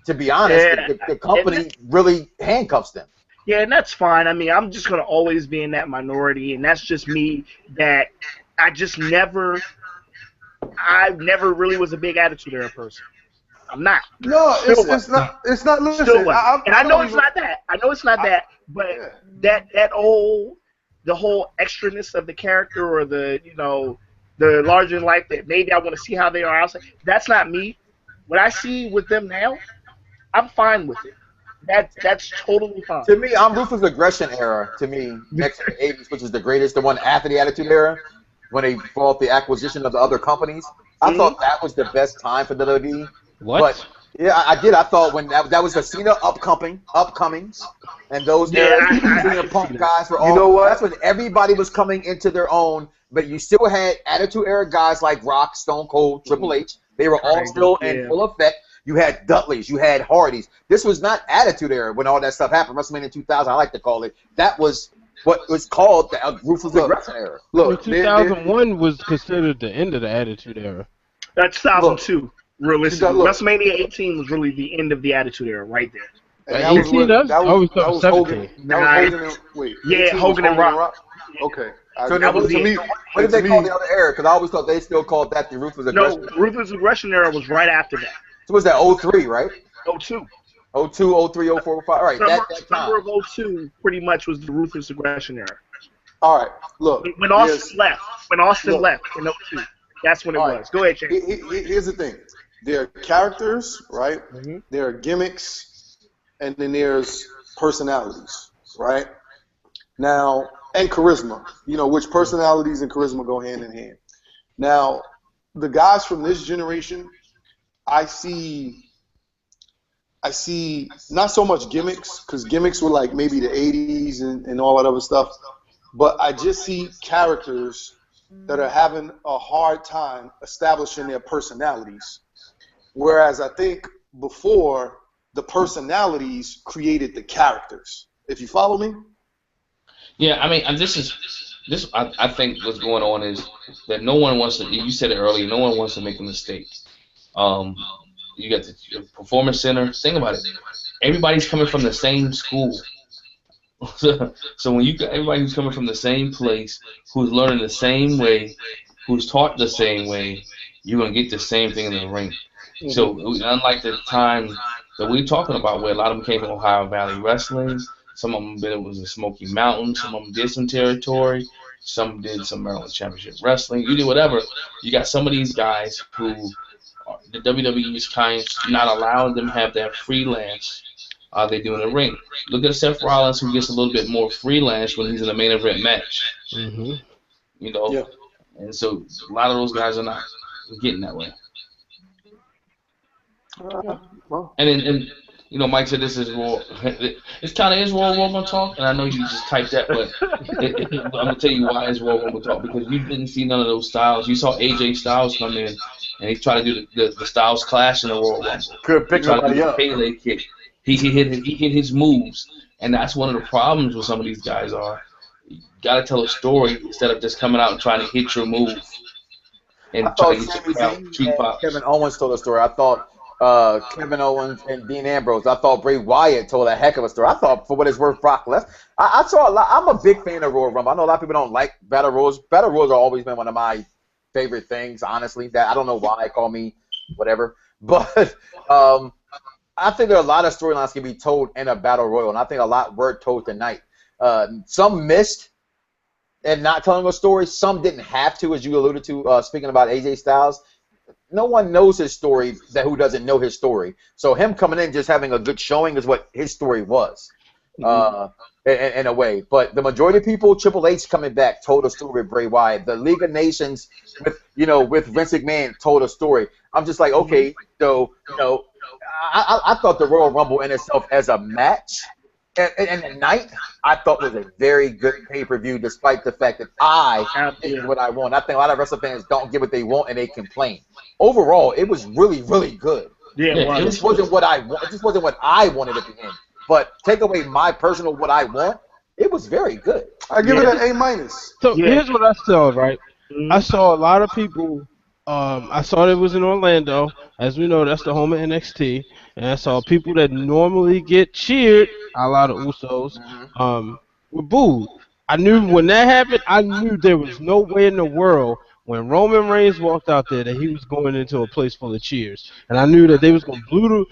To be honest, the company really handcuffs them. Yeah, and that's fine. I mean, I'm just going to always be in that minority, and that's just me, that I never really was a big Attitude Era person. I'm not. No, it's not. It's not. Listen, I know it's not that. I know it's not that. But the whole extraness of the character, or the larger than life, that maybe I want to see how they are outside. That's not me. What I see with them now, I'm fine with it. That's totally fine. To me, I'm Ruthless Aggression era. To me, next to the '80s, which is the greatest, the one after the Attitude Era, when they brought the acquisition of the other companies. I thought that was the best time for WWE. What? But yeah, I did. I thought when that was the Cena upcomings, and those Cena Punk guys were all. You know what? That's when everybody was coming into their own. But you still had Attitude Era guys like Rock, Stone Cold, Triple H. They were all still in full effect. You had Dudleys, you had Hardys. This was not Attitude Era when all that stuff happened. WrestleMania 2000, I like to call it. That was what was called the Ruthless Aggression Era. Look, 2001 was considered the end of the Attitude Era. That's 2002. Realistically, WrestleMania 18 was really the end of the Attitude Era right there. And 18? That was Hogan. Hogan and Rock. Okay. So what did they call the other era? Because I always thought they still called that the Ruthless Aggression. No, Ruthless Aggression Era was right after that. So was that 03, right? 02. 02, 03, 04, 05. All right, summer of 02 pretty much was the Ruthless Aggression Era. All right, look. When Austin left in 02, that's when it was. Go ahead, Chase. Here's the thing. There are characters, right? Mm-hmm. There are gimmicks, and then there's personalities, right? Now, and charisma, which personalities and charisma go hand in hand. Now, the guys from this generation, I see not so much gimmicks, because gimmicks were like maybe the 80s and all that other stuff, but I just see characters that are having a hard time establishing their personalities. Whereas I think before, the personalities created the characters. If you follow me? Yeah, I mean, I think what's going on is that no one wants to, you said it earlier, no one wants to make a mistake. You got the Performance Center. Think about it. everybody's coming from the same school. So when you got everybody who's coming from the same place, who's learning the same way, who's taught the same way, you're gonna get the same thing in the ring. So unlike the time that we're talking about, where a lot of them came from Ohio Valley Wrestling, some of them was in Smoky Mountain, some of them did some territory, some did some Maryland Championship Wrestling. You do whatever. You got some of these guys who the WWE is kind of not allowing them to have that freelance. They do in the ring. Look at Seth Rollins, who gets a little bit more freelance when he's in a main event match. Mm-hmm. You know, Yeah. And so a lot of those guys are not getting that way. Well, And you know, Mike said this is raw. It's kind of is Royal Rumble talk, and I know you just typed that, but I'm gonna tell you why it's Royal Rumble talk, because you didn't see none of those styles. You saw AJ Styles come in, and he tried to do the Styles Clash in the Royal Rumble. Could pick He tried to somebody do the up. Pele kick. He hit his moves, and that's one of the problems with some of these guys are. You gotta tell a story instead of just coming out and trying to hit your move and I try thought to get Sami your crowd Zayn two and pops. Kevin Owens told a story. I thought Kevin Owens and Dean Ambrose. I thought Bray Wyatt told a heck of a story. I thought, for what it's worth, Brock Lesnar. I saw a lot. I'm a big fan of Royal Rumble. I know a lot of people don't like Battle Royals. Battle Royals have always been one of my favorite things, honestly. That I don't know why. Call me whatever. But I think there are a lot of storylines can be told in a Battle Royal, and I think a lot were told tonight. Some missed and not telling a story. Some didn't have to, as you alluded to, speaking about AJ Styles. No one knows his story who doesn't know his story. So him coming in just having a good showing is what his story was, in a way. But the majority of people, Triple H coming back, told a story with Bray Wyatt. The League of Nations, with Vince McMahon, told a story. I'm just like, okay, so I thought the Royal Rumble in itself as a match and the night, I thought was a very good pay-per-view, despite the fact that I did what I want. I think a lot of wrestling fans don't get what they want and they complain. Overall, it was really, really good. Yeah, It just wasn't what I want. It just wasn't what I wanted at the end. But take away my personal what I want, it was very good. I give it an A-. So Yeah. here's what I saw, right? I saw a lot of people. I saw it was in Orlando. As we know, that's the home of NXT. And I saw people that normally get cheered, a lot of Usos, were booed. I knew when that happened, I knew there was no way in the world when Roman Reigns walked out there that he was going into a place full of cheers. And I knew that they was going to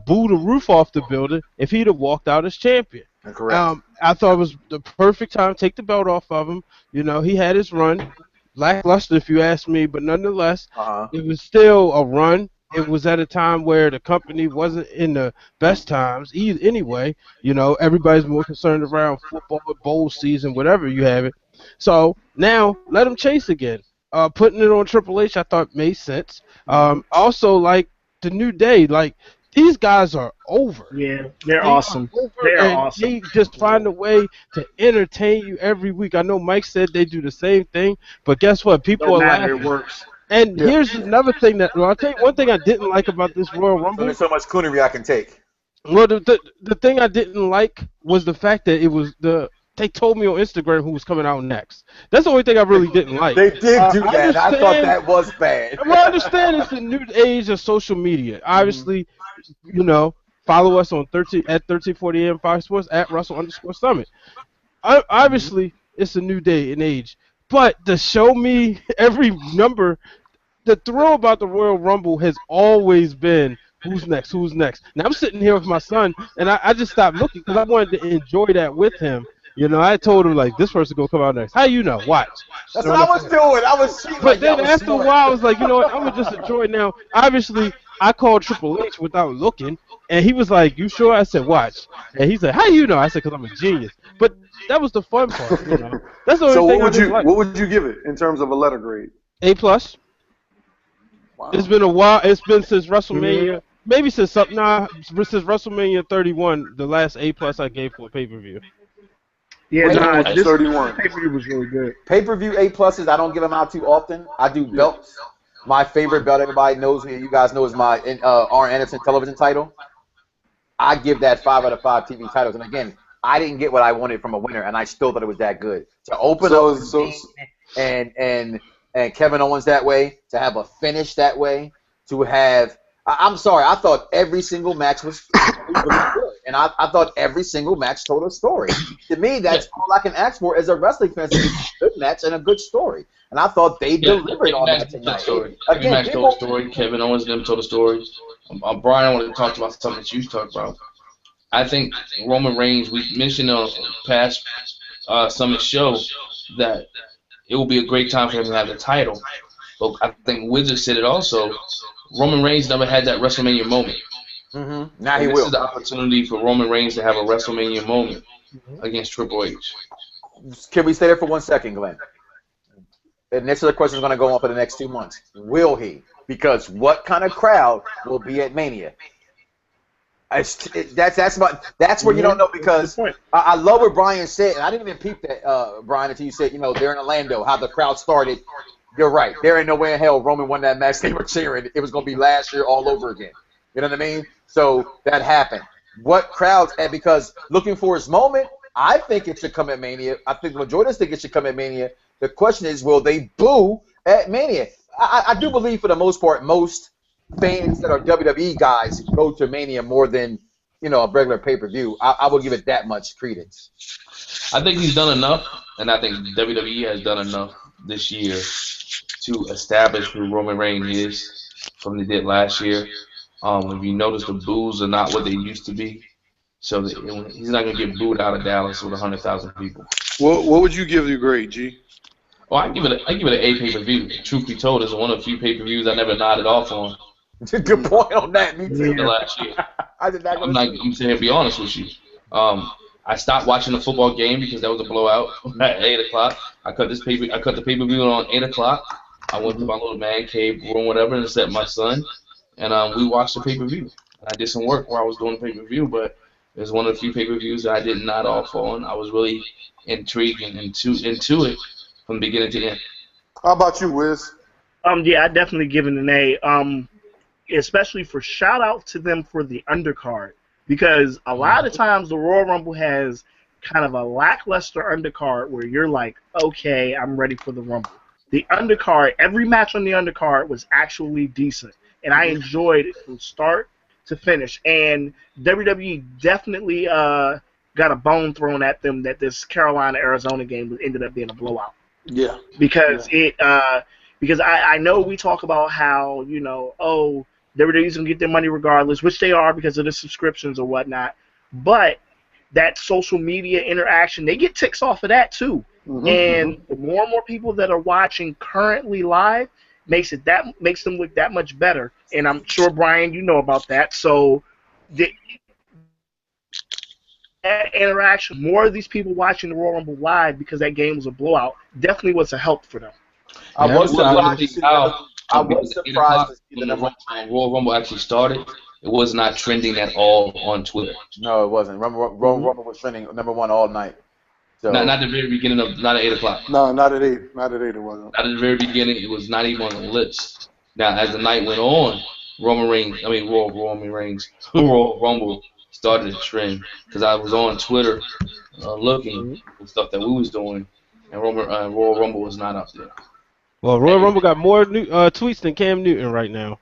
boo the roof off the building if he'd have walked out as champion. Correct. I thought it was the perfect time to take the belt off of him. You know, he had his run. Lackluster, if you ask me, but nonetheless, it was still a run. It was at a time where the company wasn't in the best times anyway. You know, everybody's more concerned around football, bowl season, whatever you have it. So now let him chase again. Putting it on Triple H, I thought made sense. Also, like the New Day, like these guys are over. Yeah, they're awesome. They are awesome. They just find a way to entertain you every week. I know Mike said they do the same thing, but guess what? People are laughing. It works. And here's another thing I'll tell you one thing I didn't like about this Royal Rumble. There's so much coonery I can take. Well, the thing I didn't like was the fact that it was they told me on Instagram who was coming out next. That's the only thing I really didn't like. They did do that. I thought that was bad. Well, I understand it's the new age of social media. Obviously, you know, follow us on at 1340 AM Fox Sports at Russell_Summit. Obviously, it's a new day and age. But to show me every number, the thrill about the Royal Rumble has always been who's next. Now I'm sitting here with my son, and I just stopped looking because I wanted to enjoy that with him. You know, I told him, like, this person going to come out next. How you know? Watch. That's what I was doing. I was cheating. But then after a while, I was like, you know what? I'm going to just enjoy it now. Obviously, I called Triple H without looking, and he was like, you sure? I said, watch. And he said, how you know? I said, because I'm a genius. But that was the fun part, you know. That's the only So thing I didn't like. what would you give it in terms of a letter grade? A+. Wow. It's been a while. It's been since WrestleMania. Maybe since WrestleMania 31, the last A+ I gave for a pay-per-view. Yeah, this 31 pay-per-view was really good. Pay-per-view A+s, I don't give them out too often. I do belts. My favorite belt, everybody knows me, and you guys know, is my Arn Anderson television title. I give that 5 out of 5 TV titles. And again, I didn't get what I wanted from a winner, and I still thought it was that good. To open and Kevin Owens that way, to have a finish that way, to have – I'm sorry, I thought every single match was really good. And I thought every single match told a story. To me, that's all I can ask for as a wrestling fan, is a good match and a good story. And I thought they delivered on that tonight. Every match told a story. Kevin Owens and them told a story. Brian, I want to talk about something that you talked about. I think Roman Reigns, we mentioned on past Summit show that it will be a great time for him to have the title. But I think Wizard said it also. Roman Reigns never had that WrestleMania moment. Now he will. This is the opportunity for Roman Reigns to have a WrestleMania moment against Triple H. Can we stay there for 1 second, Glenn? The next other question is going to go on for the next 2 months. Will he? Because what kind of crowd will be at Mania? That's where you don't know, because I love what Brian said, and I didn't even peep that, Brian, until you said, they're in Orlando, how the crowd started. You're right. There ain't no way in hell Roman won that match. They were cheering. It was going to be last year all over again. You know what I mean? So that happened. What crowds? And because looking for his moment, I think it should come at Mania. I think the majority of us think it should come at Mania. The question is, will they boo at Mania? I do believe, for the most part, most fans that are WWE guys go to Mania more than a regular pay-per-view. I will give it that much credence. I think he's done enough, and I think WWE has done enough this year to establish who Roman Reigns is from they did last year. If you notice, the boos are not what they used to be, so he's not going to get booed out of Dallas with 100,000 people. What would you give your grade, G? Oh, I give it an A pay-per-view. Truth be told, it's one of the few pay-per-views I never nodded off on. Good point on that. Me too. Last year. I did not. I'm sitting here to be honest with you. I stopped watching the football game because that was a blowout at 8 o'clock. I cut the pay-per-view on 8 o'clock. I went to my little man cave room, whatever, and set my son, and we watched the pay-per-view. I did some work where I was doing the pay-per-view, but it was one of the few pay-per-views that I did not off on. I was really intrigued and into it from beginning to end. How about you, Wiz? Yeah, I definitely give it an A. Especially for shout out to them for the undercard, because a lot of times the Royal Rumble has kind of a lackluster undercard where you're like, okay, I'm ready for the Rumble. The undercard, every match on the undercard was actually decent, and I enjoyed it from start to finish. And WWE definitely got a bone thrown at them that this Carolina-Arizona game ended up being a blowout. Yeah. Because because I know we talk about how, WWE's going to get their money regardless, which they are because of the subscriptions or whatnot. But that social media interaction, they get ticks off of that too. And the more and more people that are watching currently live makes them look that much better. And I'm sure, Brian, you know about that. So that interaction, more of these people watching the Royal Rumble live because that game was a blowout, definitely was a help for them. I was surprised to see when the Royal Rumble actually started. It was not trending at all on Twitter. No, it wasn't. Royal Rumble was trending #1 all night. So. Not at the very beginning not at 8 o'clock. No, not at 8. Not at 8 it wasn't. Not at the very beginning. It was not even on the list. Now, as the night went on, Royal Rumble started to trend because I was on Twitter looking at stuff that we was doing, and Royal Rumble was not up there. Well, Royal Rumble got more tweets than Cam Newton right now.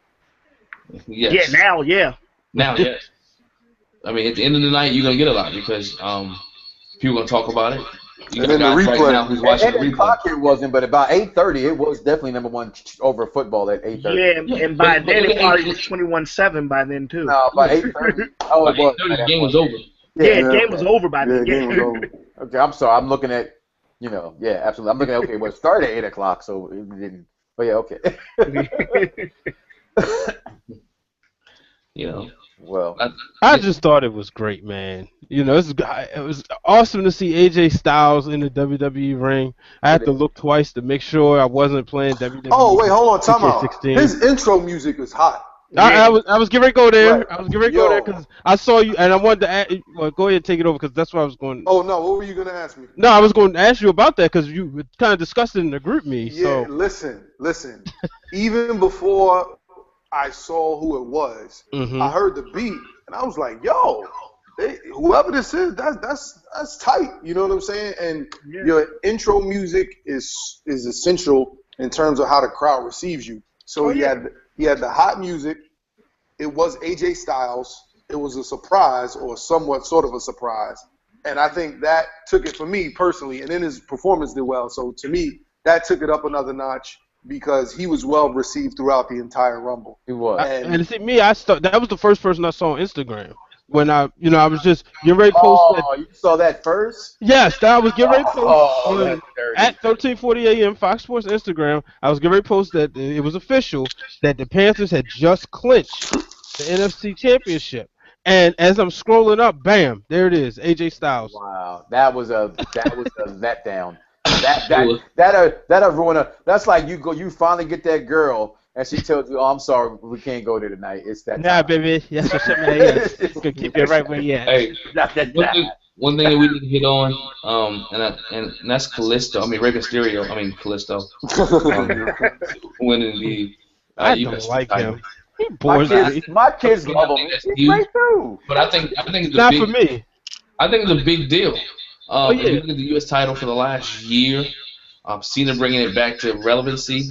Yes. Now, yes. I mean, at the end of the night, you're gonna get a lot because people gonna talk about it. You and got then the guys replay. right now who's watching the replay. Clock it wasn't, but about 8:30, it was definitely #1 over football at 8:30. Yeah, and by then it probably was 21-7 by then too. No, by 8:30. Oh, it was. The game was over. Yeah, the game was over by then. Yeah, the game was over. Okay, I'm sorry. I'm looking at, yeah, absolutely. I'm looking at, okay, well, it started at 8 o'clock, so it didn't. But yeah, okay. Well, I just thought it was great, man. It was awesome to see AJ Styles in the WWE ring. I had to look twice to make sure I wasn't playing WWE. Oh wait, hold on, time out. 2K16. His intro music is hot. I was getting ready to go there. Right. I was getting ready to go there because I saw you, and I wanted to ask. Well, go ahead and take it over because that's what I was going. Oh no, what were you gonna ask me? No, I was going to ask you about that because you kind of discussed it in the group me. Yeah, so. listen. Even before I saw who it was, I heard the beat, and I was like, "Yo, whoever this is, that's tight." You know what I'm saying? And your intro music is essential in terms of how the crowd receives you. So he had the hot music. It was AJ Styles. it was a surprise or somewhat sort of a surprise. And I think that took it for me personally. And then his performance did well. So to me, that took it up another notch because he was well received throughout the entire Rumble. He was. And see, me, that was the first person I saw on Instagram. When I was just getting ready to post. Oh, you saw that first? Yes, that I was getting ready to post that's at 13:40 a.m. Fox Sports Instagram. I was getting ready to post that it was official that the Panthers had just clinched the NFC Championship. And as I'm scrolling up, bam, there it is, AJ Styles. Wow, that was a letdown. That'll ruin a. That's like you finally get that girl. And she tells you, "Oh, I'm sorry, we can't go there tonight. It's that." Nah, time. baby, that's what somebody else. It's gonna keep it right where you at. Hey, one thing that we didn't hit on, and that's Kalisto. I mean, Rey Mysterio. I mean, Kalisto. Winning the I US don't like title. him. He bores me. My kids love him. He's great too. But I think it's Not for me. I think it's a big deal. Yeah. If you look at the U.S. title for the last year, Cena bringing it back to relevancy.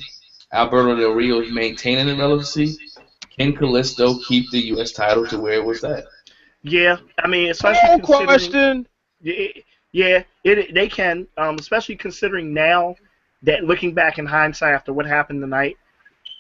Alberto Del Rio maintaining the relevancy. Can Kalisto keep the U.S. title to where it was at? Yeah, I mean, especially considering. Question. Yeah, they can, especially considering now that looking back in hindsight after what happened tonight,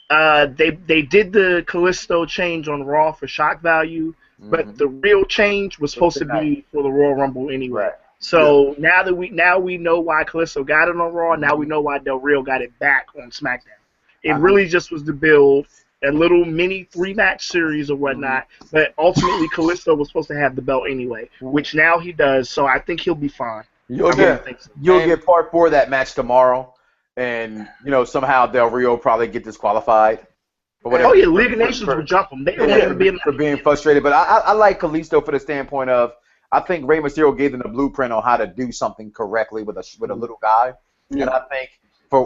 they did the Kalisto change on Raw for shock value, but the real change was supposed to be for the Royal Rumble anyway. Right. So now we know why Kalisto got it on Raw. Now we know why Del Rio got it back on SmackDown. It really just was to build a little mini 3-match series or whatnot, but ultimately Kalisto was supposed to have the belt anyway, which now he does, so I think he'll be fine. You'll get part 4 of that match tomorrow, and somehow Del Rio probably get disqualified. Oh yeah, League of Nations will jump him. They don't even be for being frustrated, but I like Kalisto for the standpoint of I think Rey Mysterio gave them the blueprint on how to do something correctly with a little guy, and I think.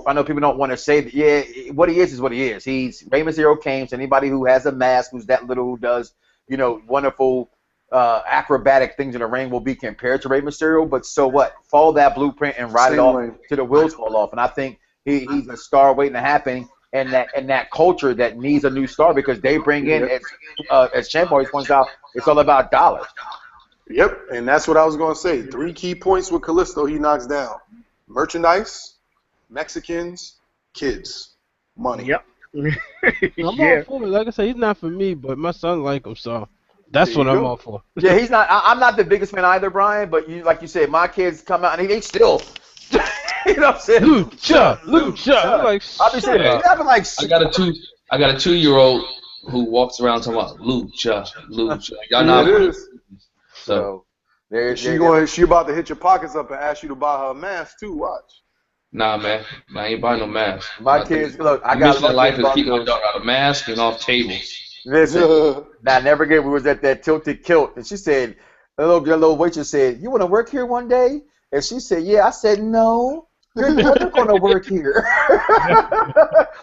I know people don't want to say that. Yeah, what he is what he is. He's Rey Mysterio came. So anybody who has a mask, who's that little, who does wonderful acrobatic things in the ring will be compared to Rey Mysterio. But so what? Follow that blueprint and ride it off till the wheels fall off. And I think he's a star waiting to happen. And that culture that needs a new star because they bring in as Champ always points out, it's all about dollars. Yep, and that's what I was going to say. 3 key points with Kalisto he knocks down: merchandise, Mexicans, kids, money. Yep. I'm all for it. Like I said, he's not for me, but my son like him, so that's what I'm all for. Yeah, he's not. I'm not the biggest fan either, Brian. But like you said, my kids come out and they still. You know what I'm saying? Lucha. Like, I'll be saying, I got a 2-year-old who walks around talking about lucha. Y'all know it is. So she about to hit your pockets up and ask you to buy her a mask too. Watch. Nah, man, I ain't buying no mask. My kids, look, I got mission in life is keep my daughter out of masks and off tables. Listen, now never again. We was at that Tilted Kilt, and she said, the little waitress said, "You want to work here one day?" And she said, "Yeah." I said, "No, you're never going to work here."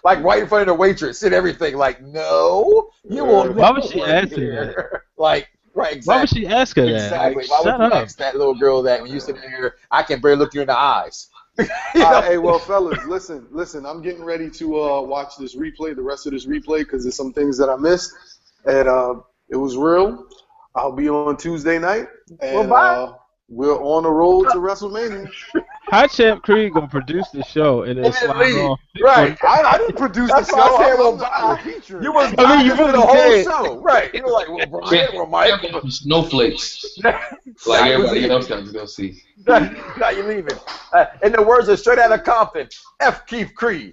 Like right in front of the waitress and everything. Like, no, you won't. Why would she ask her? Like, right? Exactly. Why would she ask her that? Exactly. Why would you ask that little girl that when you sit there, I can barely look you in the eyes? Hey, well, fellas, listen. I'm getting ready to watch this replay, the rest of this replay, because there's some things that I missed, and it was real. I'll be on Tuesday night, and we're on the road to WrestleMania. How Champ Creed gonna produce the show and then slide off? Right. I didn't produce the show. I you was the whole show. Right. You were like, well, Brian or Mike. Snowflakes. Like everybody else got to go see. Now you're leaving. In the words of Straight Outta Compton, F. Keith Creed.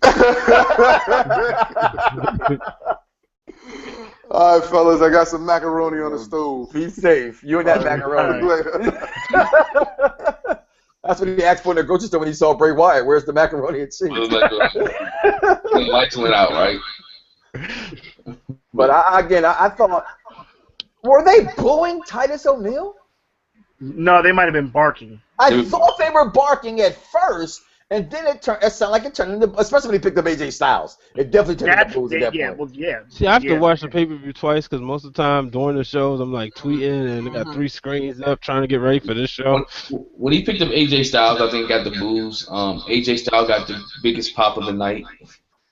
All right, fellas, I got some macaroni on the stove. Be safe. You and that macaroni. That's what he asked for in the grocery store when he saw Bray Wyatt. Where's the macaroni and cheese? The lights went out, right? But I thought, were they booing Titus O'Neil? No, they might have been barking. I thought they were barking at first, and then it sounded like it turned into, especially when he picked up AJ Styles. It definitely turned into booze at that point. Well, yeah. See, I have to watch the pay-per-view twice because most of the time during the shows I'm like tweeting and I got 3 screens up trying to get ready for this show. When he picked up AJ Styles, I think got the boos. AJ Styles got the biggest pop of the night.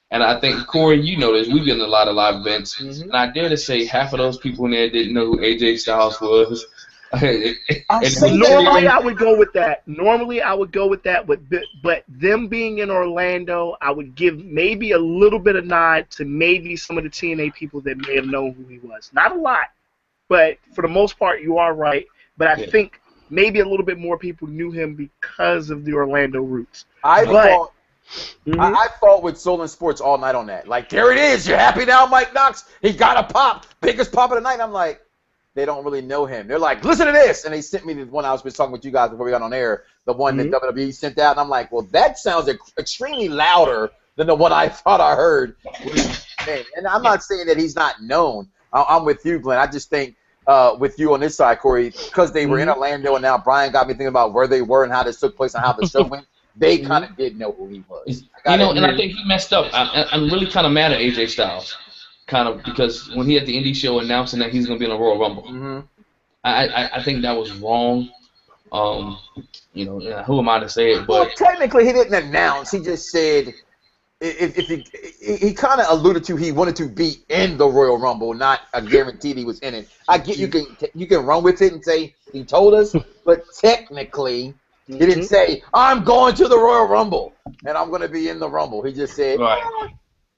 And I think, Corey, you know this. We've been in a lot of live events. Mhm. And I dare to say half of those people in there didn't know who AJ Styles was. Normally, I would go with that. But them being in Orlando, I would give maybe a little bit of nod to maybe some of the TNA people that may have known who he was. Not a lot, but for the most part, you are right. But I think maybe a little bit more people knew him because of the Orlando roots. I fought with Solon Sports all night on that. Like, there it is. You're happy now, Mike Knox? He got a pop. Biggest pop of the night. And I'm like, they don't really know him. They're like, listen to this. And they sent me the one I was just talking with you guys before we got on air, the one that WWE sent out. And I'm like, well, that sounds extremely louder than the one I thought I heard. And I'm not saying that he's not known. I'm with you, Glenn. I just think with you on this side, Corey, because they were in Orlando and now Brian got me thinking about where they were and how this took place and how the show went. They kind of did know who he was. And I think he messed up. I'm really kind of mad at AJ Styles, kind of, because when he had the indie show announcing that he's going to be in a Royal Rumble, I think that was wrong. Who am I to say it? But well, technically, he didn't announce. He just said if he kind of alluded to he wanted to be in the Royal Rumble, not a guaranteed he was in it. I get you can run with it and say he told us, but technically. He didn't say, I'm going to the Royal Rumble, and I'm going to be in the Rumble. He just said,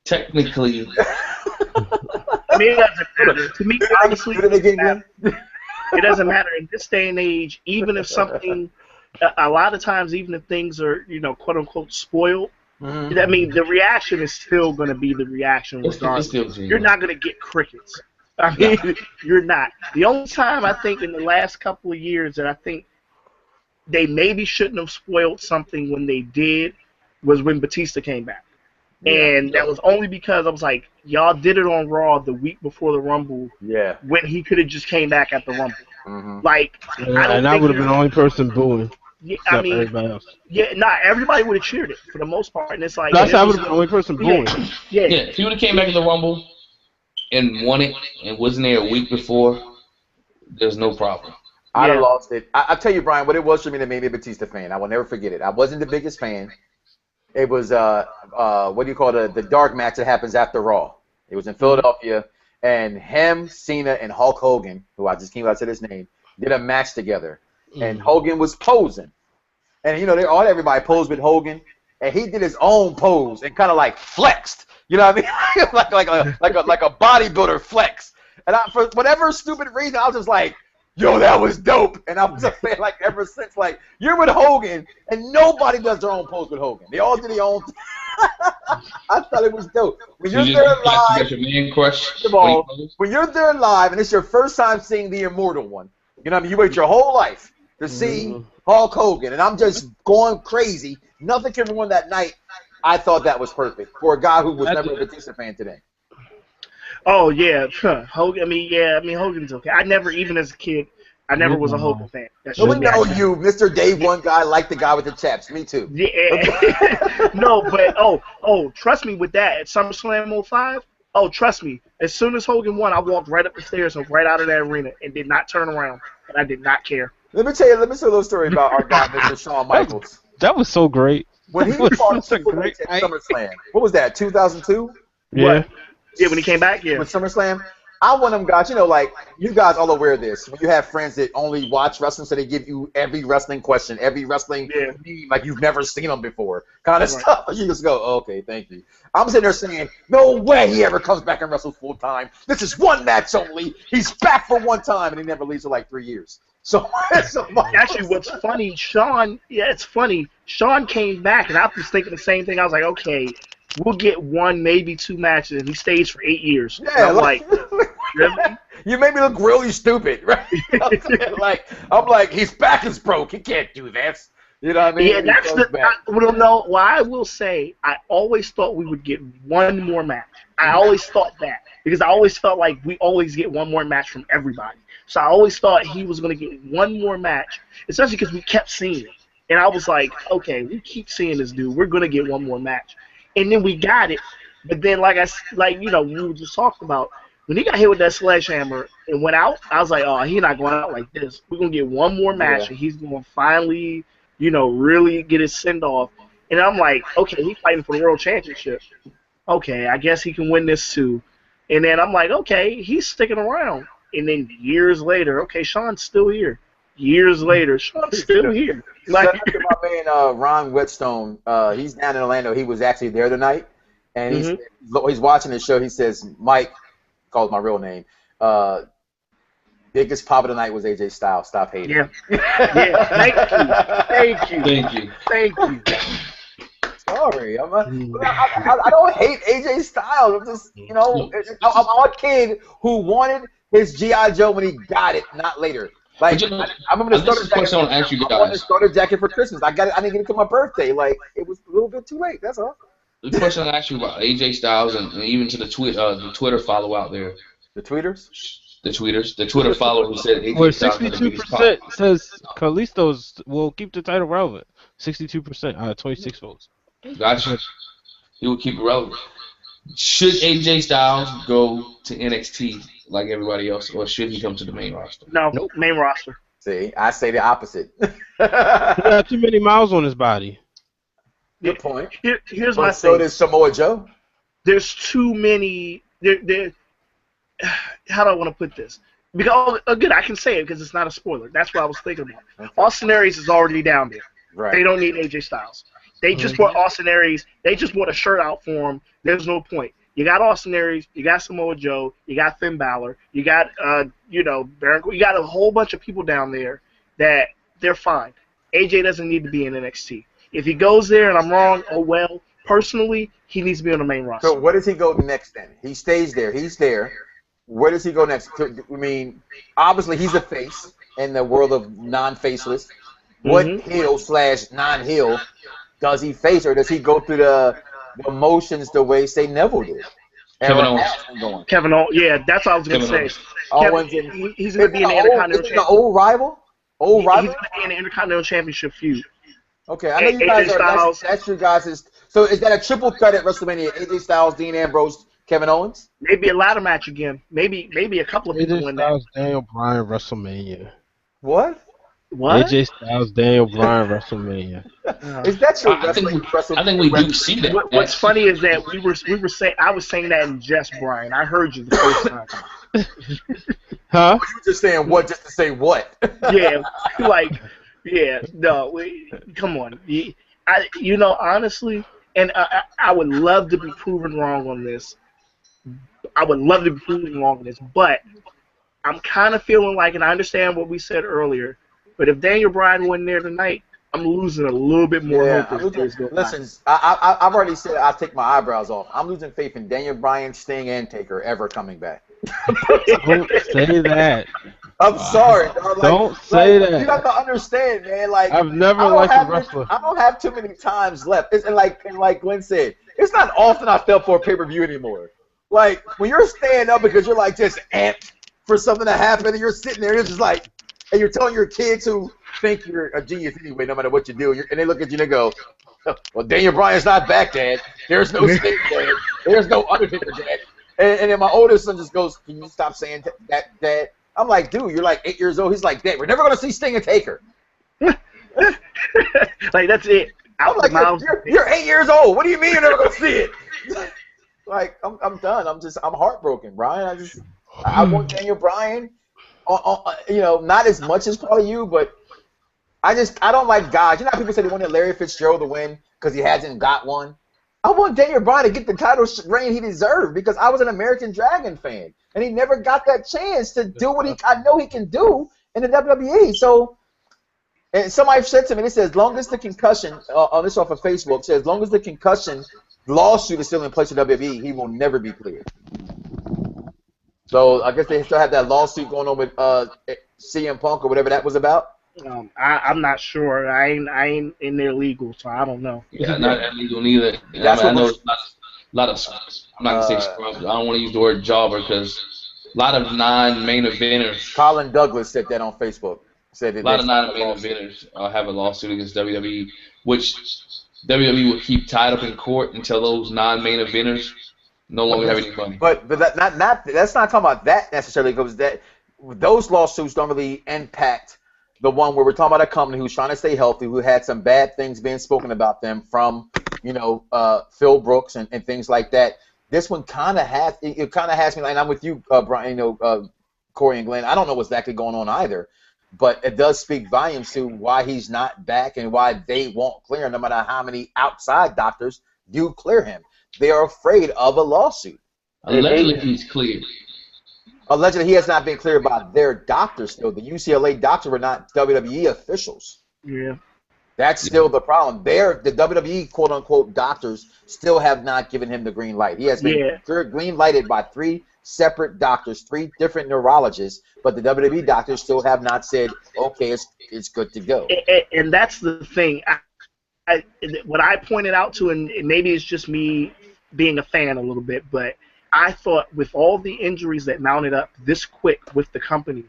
technically. I mean, it doesn't matter. To me, honestly, it doesn't matter. In this day and age, even if something, a lot of times, even if things are, quote-unquote, spoiled, I mean, the reaction is still going to be the reaction regardless. You're not going to get crickets. I mean, you're not. The only time I think in the last couple of years that I think they maybe shouldn't have spoiled something when they did was when Batista came back. And that was only because I was like, y'all did it on Raw the week before the Rumble when he could have just came back at the Rumble. Like, I would have been the only person booing. Yeah, I mean, everybody else. Everybody would have cheered it for the most part. And it's like, I would have been the only person booing. If he would have came back at the Rumble and won it and wasn't there a week before, there's no problem. I'd have lost it. I'll tell you, Brian, what it was for me that made me a Batista fan. I will never forget it. I wasn't the biggest fan. It was, what do you call it, the dark match that happens after Raw. It was in Philadelphia, and him, Cena, and Hulk Hogan, who I just came out to his name, did a match together. And Hogan was posing. And, everybody posed with Hogan, and he did his own pose and kind of like flexed. You know what I mean? like a bodybuilder flex. And for whatever stupid reason, I was just like, yo, that was dope. And I was a fan like ever since. Like, you're with Hogan, and nobody does their own pose with Hogan. They all do their own. I thought it was dope. When you're there live, when you're there live, and it's your first time seeing the Immortal One, you know what I mean? You wait your whole life to see Hulk Hogan, and I'm just going crazy. Nothing can ruin that night. I thought that was perfect for a guy who was never a Batista fan today. Oh yeah, Hogan. I mean, Hogan's okay. I never, even as a kid, I never was a Hogan fan. We know you, Mr. Day One guy, like the guy with the chaps. Me too. Yeah. No, but trust me with that. At SummerSlam 05, trust me. As soon as Hogan won, I walked right up the stairs and right out of that arena and did not turn around, and I did not care. Let me tell you a little story about our guy, Mr. Shawn Michaels. That was so great. When he fought Triple H at SummerSlam, what was that? 2002. Yeah. Yeah, when he came back, with SummerSlam, I'm one of them guys, like, you guys all aware of this. When you have friends that only watch wrestling, so they give you every wrestling question, every wrestling meme, like you've never seen them before, kind of stuff. You just go, okay, thank you. I'm sitting there saying, no way he ever comes back and wrestles full time. This is one match only. He's back for one time, and he never leaves for like 3 years. So actually, what's funny, Shawn, it's funny. Shawn came back, and I was thinking the same thing. I was like, okay, we'll get 1, maybe 2 matches, and he stays for 8 years. Yeah, I'm like, really? You made me look really stupid, right? I'm like, his back is broke. He can't do this. You know what I mean? Yeah, that's I will say, I always thought we would get 1 more match. I always thought that because I always felt like we always get 1 more match from everybody. So I always thought he was going to get 1 more match, especially because we kept seeing it. And I was like, okay, we keep seeing this dude. We're going to get 1 more match. And then we got it. But then, we were just talking about, when he got hit with that sledgehammer and went out, I was like, oh, he's not going out like this. We're going to get 1 more match, and he's going to finally, really get his send-off. And I'm like, okay, he's fighting for the World Championship. okay, I guess he can win this too. And then I'm like, okay, he's sticking around. And then years later, okay, Sean's still here. Years later, Sean's still here. Like my man Ron Whetstone, he's down in Orlando. He was actually there tonight, and he's watching the show. He says, Mike, calls my real name. Biggest pop of the night was AJ Styles. Stop hating. Yeah. Thank you. Sorry, I don't hate AJ Styles. I'm just, I'm a kid who wanted his G.I. Joe when he got it, not later. Like, I remember the starter jacket. I wanted a starter jacket for Christmas. I didn't get it to my birthday. Like, it was a little bit too late. That's all. The question I asked you about AJ Styles and even to the Twitter follow out there. The tweeters. The Twitter follower who said AJ Styles 62% says Kalisto will keep the title relevant. 62% out of 26 votes. Gotcha. He will keep it relevant. Should AJ Styles go to NXT like everybody else, or should he come to the main roster? No, main roster. See, I say the opposite. He got too many miles on his body. Good point. Here's my thing. So does Samoa Joe. There's too many. How do I want to put this? Because good, I can say it because it's not a spoiler. That's what I was thinking about. Okay. Austin Aries is already down there. Right. They don't need AJ Styles. They just bought Austin Aries. They just bought a shirt out for him. There's no point. You got Austin Aries. You got Samoa Joe. You got Finn Balor. You got Baron. You got a whole bunch of people down there that they're fine. AJ doesn't need to be in NXT. If he goes there and I'm wrong, oh well. Personally, he needs to be on the main roster. So where does he go next then? He stays there. He's there. Where does he go next? I mean, obviously he's a face in the world of non-faceless. What heel/non-heel does he face, or does he go through the motions the way, say, Neville did? Kevin Owens. Kevin Owens. Yeah, that's what I was going to say. He's going to be in the Intercontinental Championship. The old rival? He's going to be in the Intercontinental Championship feud. Okay, I know you guys are. That's your guys'. So is that a triple threat at WrestleMania? AJ Styles, Dean Ambrose, Kevin Owens? Maybe a ladder match again. Maybe a couple of people win that. AJ Styles, Daniel Bryan, WrestleMania. What? AJ Styles, Daniel Bryan, WrestleMania. Is that your I think we do see that. What's funny is that we were saying I was saying that in jest, Brian. I heard you the first time. Huh? You were just saying what just to say what? Yeah, no, come on. Honestly, and I would love to be proven wrong on this. But I'm kind of feeling like, and I understand what we said earlier, but if Daniel Bryan went there tonight, I'm losing a little bit more hope. Listen, I've already said I'll take my eyebrows off. I'm losing faith in Daniel Bryan, Sting, and Taker ever coming back. Don't say that. I'm sorry. Don't say that. You have to understand, man. Like, I've never liked a wrestler. I don't have too many times left. And like Glenn said, it's not often I fell for a pay-per-view anymore. Like, when you're staying up because you're like just amped for something to happen, and you're sitting there, and it's just like, and you're telling your kids who think you're a genius anyway, no matter what you do, and they look at you and they go, well, Daniel Bryan's not back, Dad. There's no Sting, Dad. There's no Undertaker, Dad. And then my oldest son just goes, can you stop saying that, Dad? I'm like, dude, you're like 8 years old. He's like, Dad, we're never going to see Sting and Taker. Like, that's it. I'm like, you're 8 years old. What do you mean you're never going to see it? Like, I'm done. I'm heartbroken, Brian. I want Daniel Bryan. Not as much as probably you, but I don't like guys. You know how people say they wanted Larry Fitzgerald to win because he hasn't got one? I want Daniel Bryan to get the title reign he deserved because I was an American Dragon fan, and he never got that chance to do what I know he can do in the WWE. So, and somebody said to me, they said, as long as the concussion, on this off of Facebook, says as long as the concussion lawsuit is still in place with WWE, he will never be cleared. So I guess they still have that lawsuit going on with CM Punk or whatever that was about. I'm not sure. I ain't in there legal, so I don't know. Yeah, not illegal neither. I know it's not a lot of. I'm not gonna say scrubs. I don't want to use the word jobber because a lot of non-main eventers. Colin Douglas said that on Facebook. Said a lot of non-main eventers have a lawsuit against WWE, which WWE will keep tied up in court until those non-main eventers no longer have any money. But that's not talking about that necessarily, because those lawsuits don't really impact the one where we're talking about a company who's trying to stay healthy, who had some bad things being spoken about them from, Phil Brooks and things like that. this one kind of has it kind of has me, and I'm with you, Brian, Corey and Glenn. I don't know what's exactly going on either, but it does speak volumes to why he's not back and why they won't clear him, no matter how many outside doctors do clear him. They are afraid of a lawsuit. Allegedly, he's cleared. Allegedly, he has not been cleared by their doctors still. The UCLA doctors were not WWE officials. Yeah. That's still the problem. The WWE quote-unquote doctors still have not given him the green light. He has been green lighted by 3 separate doctors, 3 different neurologists, but the WWE doctors still have not said, okay, it's good to go. And that's the thing. What I pointed out to, and maybe it's just me being a fan a little bit, but I thought with all the injuries that mounted up this quick with the company,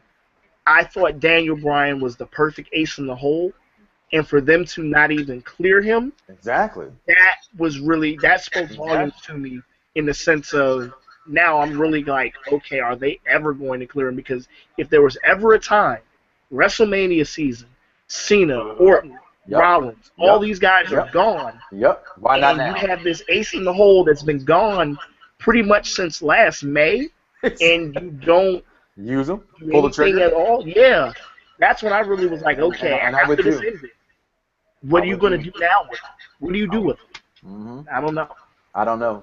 I thought Daniel Bryan was the perfect ace in the hole, and for them to not even clear him, exactly, that spoke volumes to me in the sense of now I'm really like, okay, are they ever going to clear him? Because if there was ever a time, WrestleMania season, Cena, Orton, Rollins, all these guys are gone. Yep. Why not now? And you have this ace in the hole that's been gone pretty much since last May, and you don't use them, pull the trigger at all. Yeah, that's when I really was like, okay, after this ended, what are you going to do now with them? What do you do with them? I don't know. I don't know.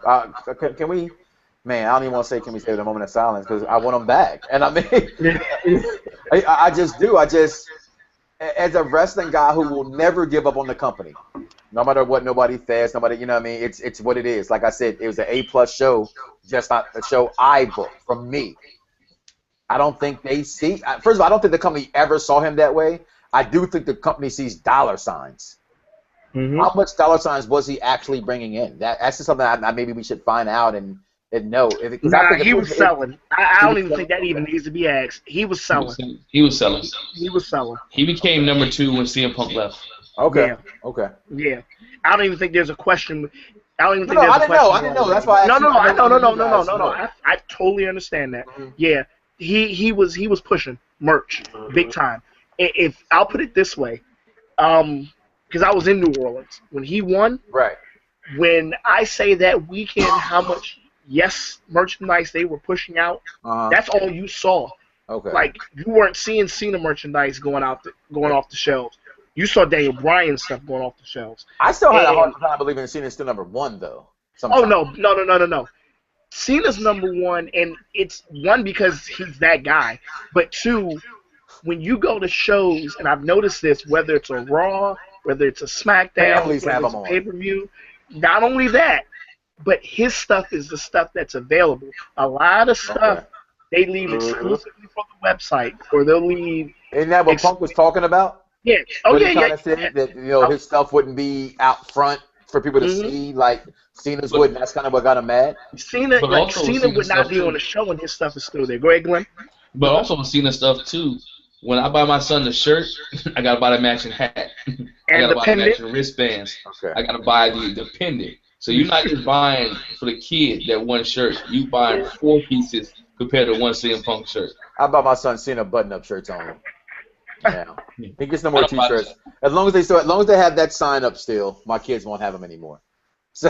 Can we? Man, I don't even want to say can we save a moment of silence because I want them back, and I mean, I just do. As a wrestling guy who will never give up on the company, no matter what nobody says, nobody, you know what I mean? It's what it is. Like I said, it was an A+ show, just not a show I booked from me. I don't think they see. First of all, I don't think the company ever saw him that way. I do think the company sees dollar signs. How much dollar signs was he actually bringing in? That's just something maybe we should find out and know. He was selling. I don't even think that even needs to be asked. He was selling. He was selling. He became number 2 when CM Punk left. Okay. Yeah. Okay. Yeah. I don't even think there's a question. I don't even think there's a question. I didn't know. That's why I No. I totally understand that. Yeah. He was pushing merch big time. If I'll put it this way, because I was in New Orleans when he won. Right. When I say that weekend, how much merchandise they were pushing out, that's all you saw. Okay. Like you weren't seeing Cena merchandise going off the shelves. You saw Daniel Bryan stuff going off the shelves. I still had a hard time believing Cena's still number 1 though. Sometimes. Oh no. Cena's number 1, and it's 1 because he's that guy, but 2, when you go to shows, and I've noticed this, whether it's a Raw, whether it's a SmackDown, whether it's a pay-per-view, not only that, but his stuff is the stuff that's available. A lot of stuff they leave exclusively for the website, or they'll leave. Isn't that what Punk was talking about? Yeah. Said that his stuff wouldn't be out front for people to see, like Cena's would, and that's kind of what got him mad. Cena would not be on the show, and his stuff is still there. Go ahead, Glenn. But also Cena stuff too. When I buy my son the shirt, I gotta buy the matching hat. I gotta buy the matching wristbands. Okay. I gotta buy the pendant. So you're not just buying for the kid that one shirt. You buying 4 pieces compared to one CM Punk shirt. I bought my son Cena button-up shirts only. Now he gets no more T-shirts. As long as they have that sign up still, my kids won't have them anymore. So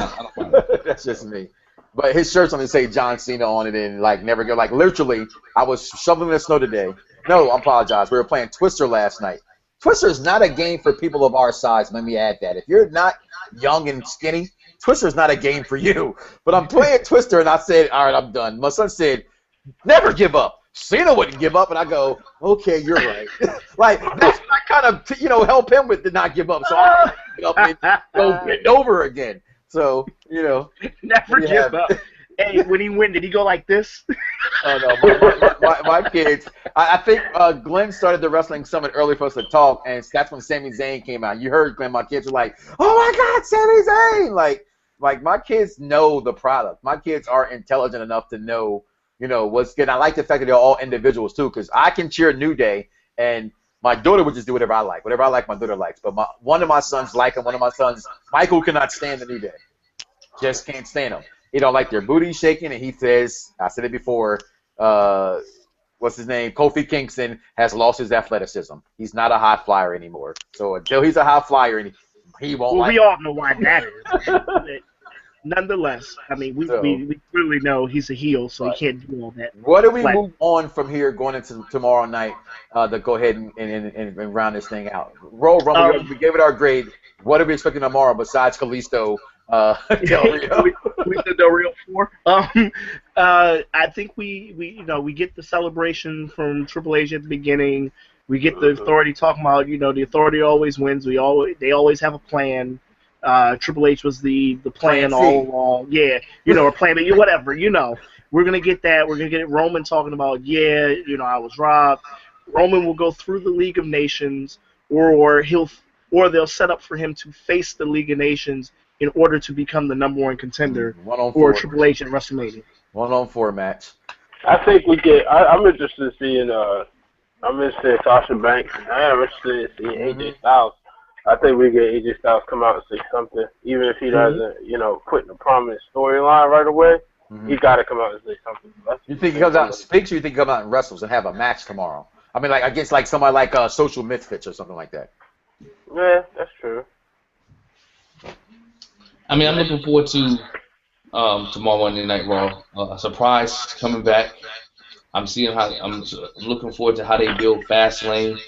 that's just me. But his shirts only say John Cena on it, and like never go. Like literally, I was shoveling the snow today. No, I apologize. We were playing Twister last night. Twister is not a game for people of our size. Let me add that. If you're not young and skinny, Twister is not a game for you. But I'm playing Twister, and I said, all right, I'm done. My son said, never give up. Cena wouldn't give up, and I go, okay, you're right. Like that's what I kind of help him with to not give up. So I go bend over again. So never give up. Hey, when he win, did he go like this? Oh no, my kids. I think Glenn started the Wrestling Summit early for us to talk, and that's when Sami Zayn came out. You heard Glenn. My kids were like, "Oh my God, Sami Zayn!" Like my kids know the product. My kids are intelligent enough to know, what's good. I like the fact that they're all individuals too, because I can cheer New Day, and my daughter would just do whatever I like. Whatever I like, my daughter likes. But one of my sons like him. One of my sons, Michael, cannot stand the New Day. Just can't stand them. He don't like their booty shaking, and he says, I said it before, what's his name? Kofi Kingston has lost his athleticism. He's not a high flyer anymore. So until he's a high flyer, he won't. Well, we all know why that is. nonetheless, I mean, we So, clearly know he's a heel, so he right. can't do all that. What do we Flat. move on from here going into tomorrow night to go ahead and round this thing out? Roll Rumble, we gave it our grade. What are we expecting tomorrow besides Kalisto Del Rio? We said Del Rio 4. I think we get the celebration from Triple H at the beginning. We get the Authority talking about, the Authority always wins. They always have a plan. Triple H was the plan all along. Yeah, or plan B, whatever. We're gonna get that. We're gonna get Roman talking about, I was robbed. Roman will go through the League of Nations, or they'll set up for him to face the League of Nations in order to become the #1 contender for Triple H at WrestleMania. 1-on-4 match. I think we get. I'm interested in seeing. I'm interested in Sasha Banks. I am interested in seeing AJ Styles. I think we get AJ Styles come out and say something, even if he doesn't, put in a prominent storyline right away. He got to come out and say something. You think he comes out and speaks, or you think he comes out and wrestles and have a match tomorrow? I mean, like against like somebody like Social Misfits or something like that. Yeah, that's true. I mean, I'm looking forward to tomorrow Monday Night Raw. A surprise coming back. I'm looking forward to how they build Fastlane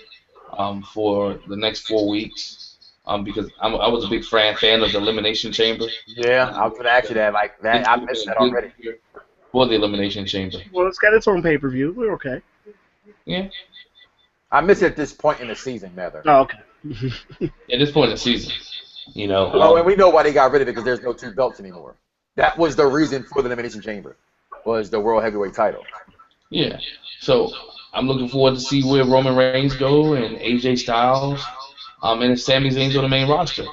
for the next 4 weeks. Because I was a big fan of the Elimination Chamber. Yeah, I was going to ask you that. Like that, I missed that already. For the Elimination Chamber. Well, it's got its own pay-per-view. We're okay. Yeah. I miss it at this point in the season, rather. Oh, okay. At this point in the season, Well, and we know why they got rid of it, because there's no 2 belts anymore. That was the reason for the Elimination Chamber, was the World Heavyweight title. Yeah. So I'm looking forward to see where Roman Reigns go and AJ Styles. And if Sami Zayn's on the main roster,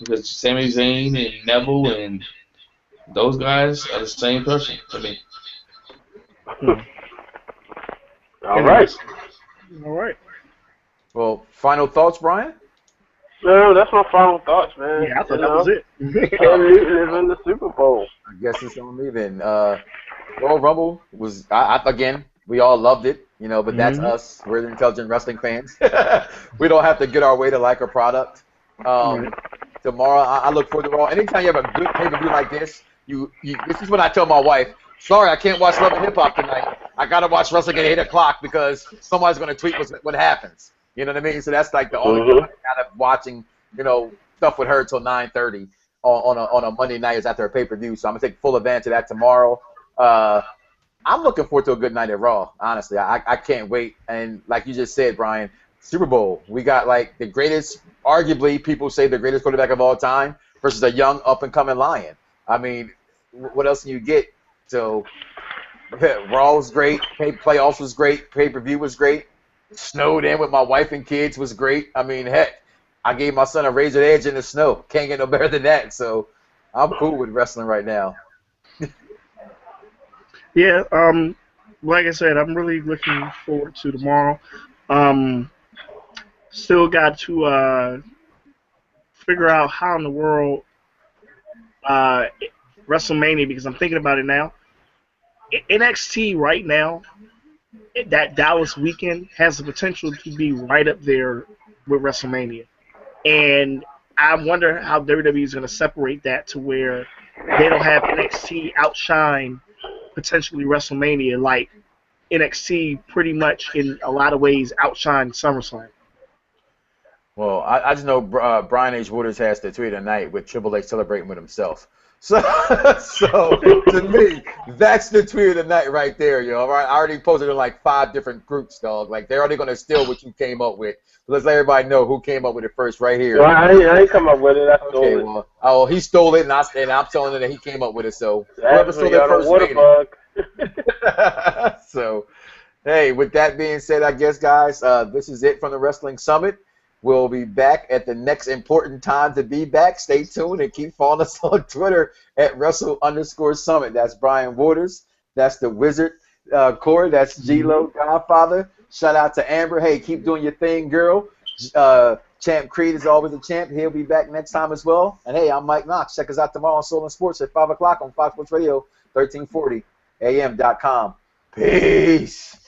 because Sami Zayn and Neville and those guys are the same person to me. All right. Well, final thoughts, Brian? No, that's my final thoughts, man. Yeah, I thought that was it. Cam Newton is in the Super Bowl. I guess it's on me then. Royal Rumble was, again, we all loved it, but that's us. We're the intelligent wrestling fans. We don't have to get our way to like a product. Tomorrow, I look forward to Raw. Anytime you have a good pay-per-view like this, this is when I tell my wife, sorry, I can't watch Love and Hip Hop tonight. I got to watch wrestling at 8 o'clock because somebody's going to tweet what happens. You know what I mean? So that's like the only time I'm kind of watching, stuff with her till 9:30 on a Monday night is after a pay-per-view. So I'm going to take full advantage of that tomorrow. I'm looking forward to a good night at Raw, honestly. I can't wait. And like you just said, Brian, Super Bowl, we got like the greatest, arguably people say the greatest quarterback of all time versus a young up-and-coming Lion. I mean, what else can you get? So Raw was great. Playoffs was great. Pay-per-view was great. Snowed in with my wife and kids was great. I mean, heck, I gave my son a razor edge in the snow. Can't get no better than that. So I'm cool with wrestling right now. Yeah, like I said, I'm really looking forward to tomorrow. Still got to figure out how in the world WrestleMania, because I'm thinking about it now. NXT right now, that Dallas weekend has the potential to be right up there with WrestleMania. And I wonder how WWE is going to separate that to where they don't have NXT outshine potentially WrestleMania, like NXT pretty much in a lot of ways outshine SummerSlam. Well, I just know Brian H. Waters has the tweet tonight with Triple H celebrating with himself. So to me, that's the tweet of the night right there, yo. All right, I already posted in like 5 different groups, dog. Like they're already gonna steal what you came up with. So let's let everybody know who came up with it first, right here. Well, I ain't come up with it. I stole it. Well, oh, he stole it, and I'm telling him that he came up with it. So whoever stole it first made it. So, hey, with that being said, I guess, guys, this is it from the Wrestling Summit. We'll be back at the next important time to be back. Stay tuned and keep following us on Twitter at Wrestle_Summit. That's Brian Waters. That's the Wizard Corey. That's G-Lo Godfather. Shout out to Amber. Hey, keep doing your thing, girl. Champ Creed is always a champ. He'll be back next time as well. And hey, I'm Mike Knox. Check us out tomorrow on Soul and Sports at 5 o'clock on Fox Sports Radio, 1340 AM.com. Peace.